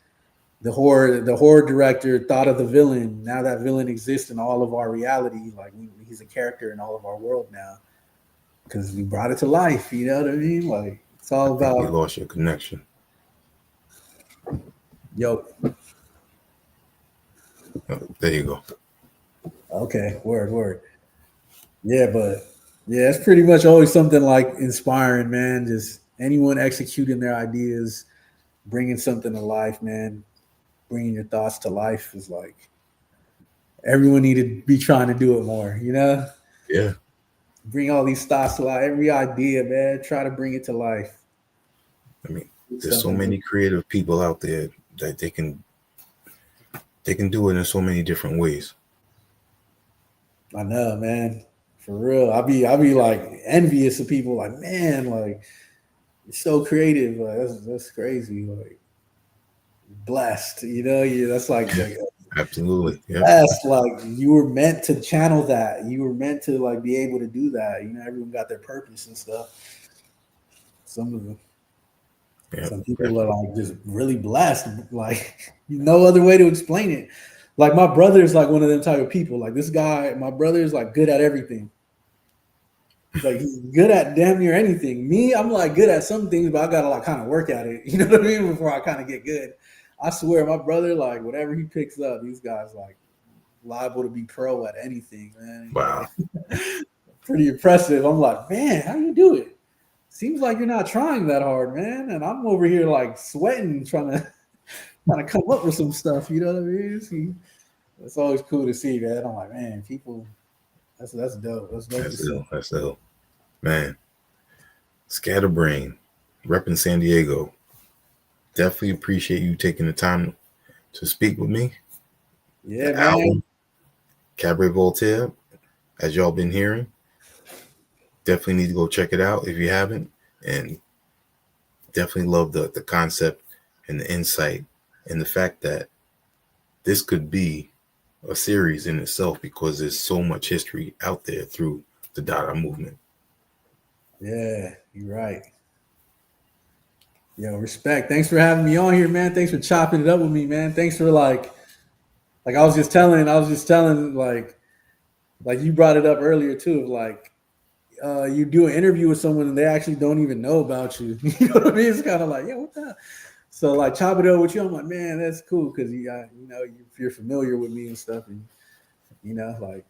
The horror director thought of the villain. Now that villain exists in all of our reality. Like he's a character in all of our world now because we brought it to life. You know what I mean? Like it's all about. You lost your connection. Yo. Oh, there you go. Okay. Word. Yeah, but. Yeah, it's pretty much always something like inspiring, man. Just anyone executing their ideas, bringing something to life, man. Bringing your thoughts to life is like everyone need to be trying to do it more, you know? Yeah. Bring all these thoughts to life. Every idea, man. Try to bring it to life. I mean, there's so many creative people out there that they can do it in so many different ways. I know, man. For real, I'll be like envious of people. Like, man, like it's so creative. Like that's crazy. Like blessed, you know. That's like absolutely, yeah. Blessed. Like you were meant to channel that. You were meant to like be able to do that. You know, everyone got their purpose and stuff. Some of them. Yeah, some people are like just really blessed. Like no other way to explain it. Like my brother is like one of them type of people. Like this guy, my brother is like good at everything. Like he's good at damn near anything. Me, I'm like good at some things, but I gotta like kind of work at it. You know what I mean? Before I kind of get good. I swear, my brother, like whatever he picks up, these guys like liable to be pro at anything, man. Wow. Pretty impressive. I'm like, man, how you do it? Seems like you're not trying that hard, man. And I'm over here like sweating, trying to trying to come up with some stuff. You know what I mean? It's always cool to see, man. I'm like, man, people. That's dope. That's dope to see. That's ill. Man, Scatterbrain, repping San Diego. Definitely appreciate you taking the time to speak with me. Yeah, The man. album, Cabaret Voltaire, as y'all been hearing. Definitely need to go check it out if you haven't. And definitely love the concept and the insight and the fact that this could be a series in itself because there's so much history out there through the Dada movement. Yeah, you're right. Yo, respect. Thanks for having me on here, man. Thanks for chopping it up with me, man. Thanks for like I was just telling like you brought it up earlier too, of like you do an interview with someone and they actually don't even know about you. You know what I mean? It's kind of like, yeah, what the? So like chop it up with you. I'm like, man, that's cool because you're familiar with me and stuff, and like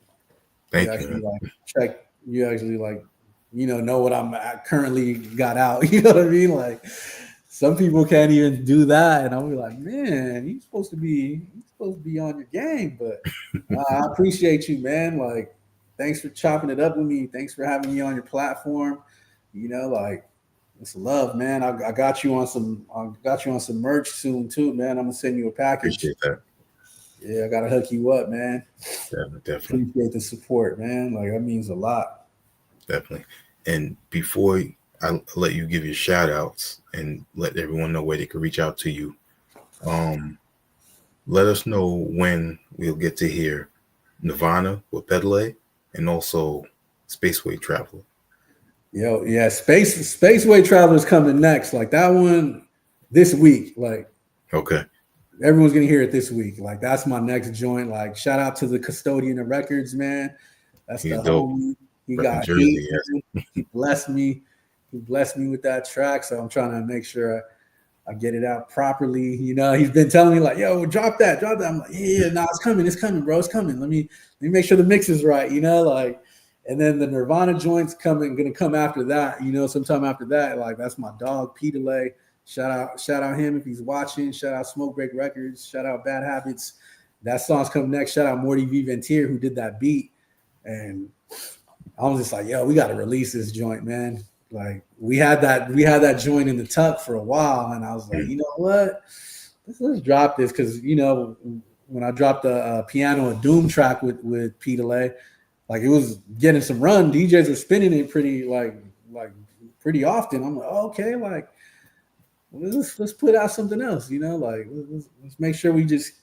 Thank you you. actually Man. like check. You actually like know what I currently got out. You know what I mean? Like some people can't even do that, and I'm like, man, you're supposed to be on your game. But I appreciate you, man. Like, thanks for chopping it up with me. Thanks for having me on your platform. Like it's love, man. I got you on some merch soon too, man. I'm gonna send you a package. Appreciate that. Yeah, I gotta hook you up, man. Definitely. Appreciate the support, man. Like that means a lot. Definitely. And before I let you give your shout outs and let everyone know where they can reach out to you, let us know when we'll get to hear Nirvana with Pedale and also Spaceway Traveler. Yo, yeah, Spaceway Traveler's coming next. Like that one this week. Like Okay. everyone's gonna hear it this week. Like that's my next joint. Like shout out to the custodian of records, man. That's He's the dope. homie. He Repping got Jersey, heat. yes. He blessed me. He blessed me with that track. So I'm trying to make sure I get it out properly. He's been telling me like, yo, drop that. I'm like, yeah, nah, it's coming, bro. It's coming. Let me make sure the mix is right, like, and then the Nirvana joint's gonna come after that, sometime after that. Like that's my dog, P Delay. Shout out him if he's watching. Shout out Smoke Break Records. Shout out Bad Habits. That song's coming next. Shout out Morty V. Ventier who did that beat. And I was just like, yo, we got to release this joint, man. Like we had that joint in the tuck for a while, and I was like, you know what? Let's drop this because when I dropped the Piano and Doom track with P Delay, like it was getting some run. DJs were spinning it pretty pretty often. I'm like, oh, okay, like let's put out something else, like let's make sure we just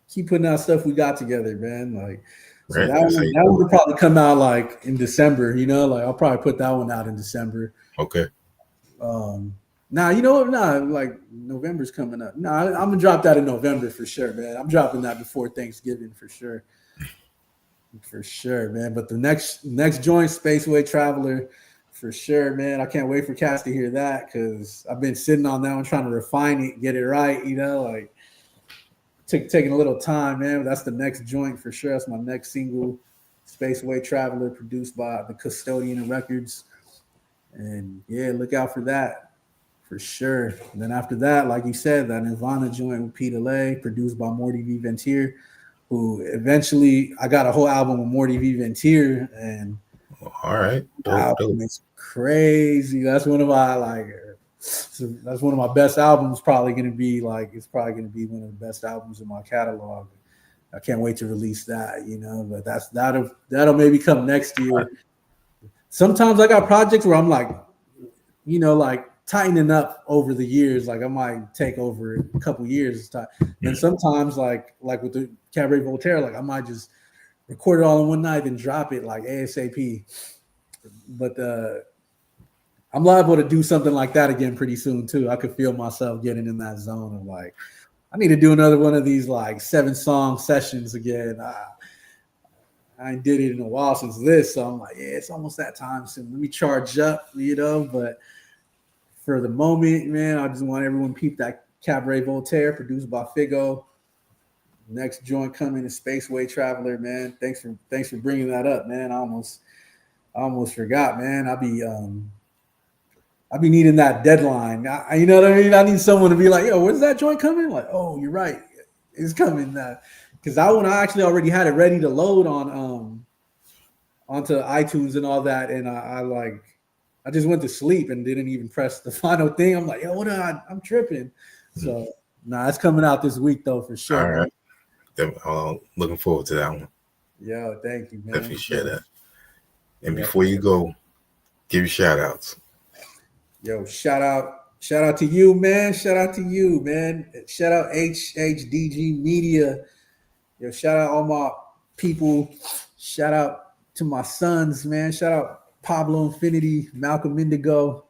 keep putting out stuff we got together, man. Like so Right. that one would probably come out like in December, like I'll probably put that one out in December. Okay. Now you know what? Nah, like November's coming up. Nah, I'm gonna drop that in November for sure, man. I'm dropping that before Thanksgiving for sure. For sure, man. But the next joint, Spaceway Traveler, for sure, man. I can't wait for Cass to hear that because I've been sitting on that one trying to refine it, get it right, like taking a little time, man. That's the next joint for sure. That's my next single, Spaceway Traveler, produced by the Custodian of Records. And yeah, look out for that for sure. And then after that, like you said, that Nirvana joint with P Delay, produced by Morty V. Ventier, who eventually I got a whole album with Morty V. Ventier, and all right, dope. It's crazy. That's one of my that's one of my best albums. It's probably going to be one of the best albums in my catalog. I can't wait to release that, but that'll maybe come next year. Sometimes I got projects where I'm like, like tightening up over the years. Like I might take over a couple years. And sometimes like with the Cabaret Voltaire, like I might just record it all in one night and drop it like ASAP. But I'm liable to do something like that again pretty soon too. I could feel myself getting in that zone of like, I need to do another one of these like 7-song sessions again. I ain't did it in a while since this, so I'm like, yeah, it's almost that time soon. Let me charge up, But for the moment, man, I just want everyone to peep that Cabaret Voltaire, produced by Figo. Next joint coming is Spaceway Traveler, man. Thanks for bringing that up, man. I almost forgot, man. I be needing that deadline. You know what I mean? I need someone to be like, yo, when's that joint coming? Like, oh, you're right. It's coming. Because I actually already had it ready to load on onto iTunes and all that. And I just went to sleep and didn't even press the final thing. I'm like, yo, I'm tripping. So it's coming out this week though, for sure. All right. Looking forward to that one. Yo, thank you, man. Definitely share that. And before you go, give your shout outs. Yo, shout out to you, man. Shout out to you, man. Shout out HHDG Media. Yo, shout out all my people. Shout out to my sons, man. Shout out Pablo Infinity, Malcolm Indigo.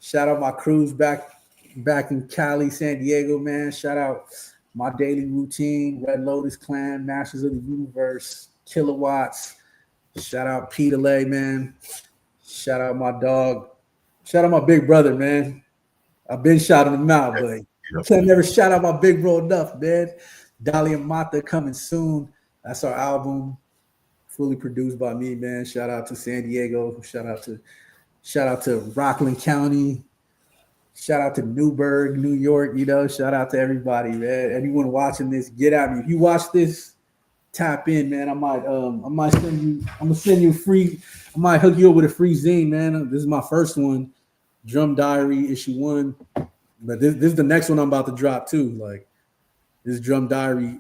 Shout out my crews back in Cali, San Diego, man. Shout out my daily routine, Red Lotus Clan, Masters of the Universe, Kilowatts. Shout out Peter Lay, man. Shout out my dog. Shout out my big brother, man. I've been shouting him out, but can't never shout out my big bro enough, man. Dahlia Mata coming soon. That's our album, fully produced by me, man. Shout out to San Diego. Shout out to Rockland County. Shout out to Newburgh, New York. You know, shout out to everybody, man. Anyone watching this, get at me. If you watch this, tap in, man. I might send you. I'm gonna send you free. I might hook you up with a free zine, man. This is my first one, Drum Diary issue 1. But this is the next one I'm about to drop too. Like this Drum Diary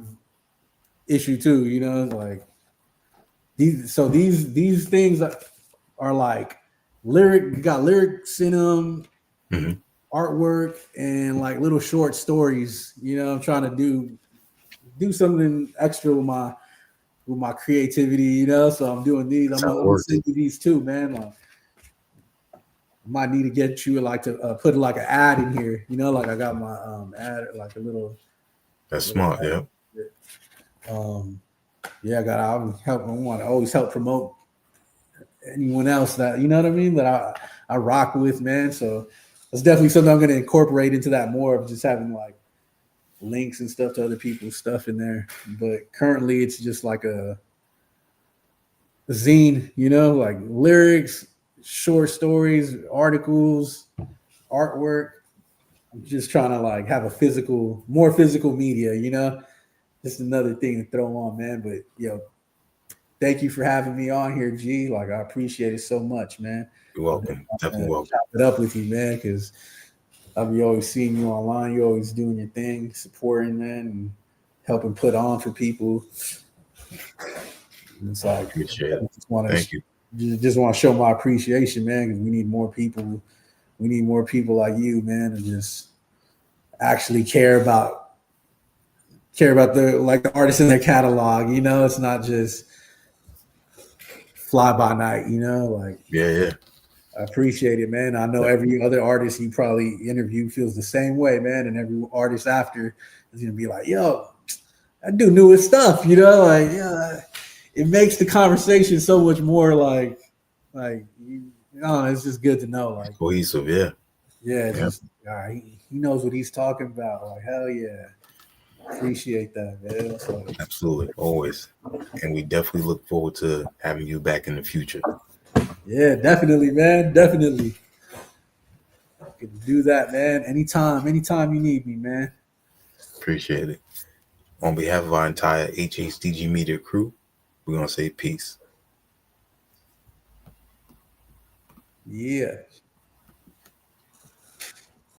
issue 2. You know, like these. So these things are like lyric. Got lyrics in them, artwork, and like little short stories. You know, I'm trying to do something extra with my creativity, you know. So I'm doing these. I'm gonna send you these too, man. Like, I might need to get you like to put like an ad in here, you know. Like I got my ad, like a little. That's smart, yeah. Yeah, I want to always help promote anyone else that, you know what I mean, that I rock with, man. So that's definitely something I'm going to incorporate into that more of just having like links and stuff to other people's stuff in there. But currently it's just like a zine, you know, like lyrics, short stories, articles, artwork. I'm just trying to like have more physical media, you know. Just another thing to throw on, man. But yo, thank you for having me on here, G. Like I appreciate it so much, man. You're welcome. Definitely welcome. Chop it up with you, man, because I'll be always seeing you online. You're always doing your thing, supporting, man, and helping put on for people. And it's like, appreciate it. Thank you. Just want to show my appreciation, man, because we need more people. We need more people like you, man, and just actually care about the artists in their catalog. You know, it's not just fly by night. You know, like yeah. I appreciate it, man. I know every other artist you probably interview feels the same way, man. And every artist after is gonna be like, "Yo, I do new stuff," you know. Like, yeah, it makes the conversation so much more like, you know, it's just good to know, like cohesive, yeah. Just he knows what he's talking about. Like, hell yeah, appreciate that, man. So, absolutely, always, and we definitely look forward to having you back in the future. Yeah, definitely, man. Definitely. I can do that, man. Anytime you need me, man. Appreciate it. On behalf of our entire HHDG Media crew, we're going to say peace. Yeah.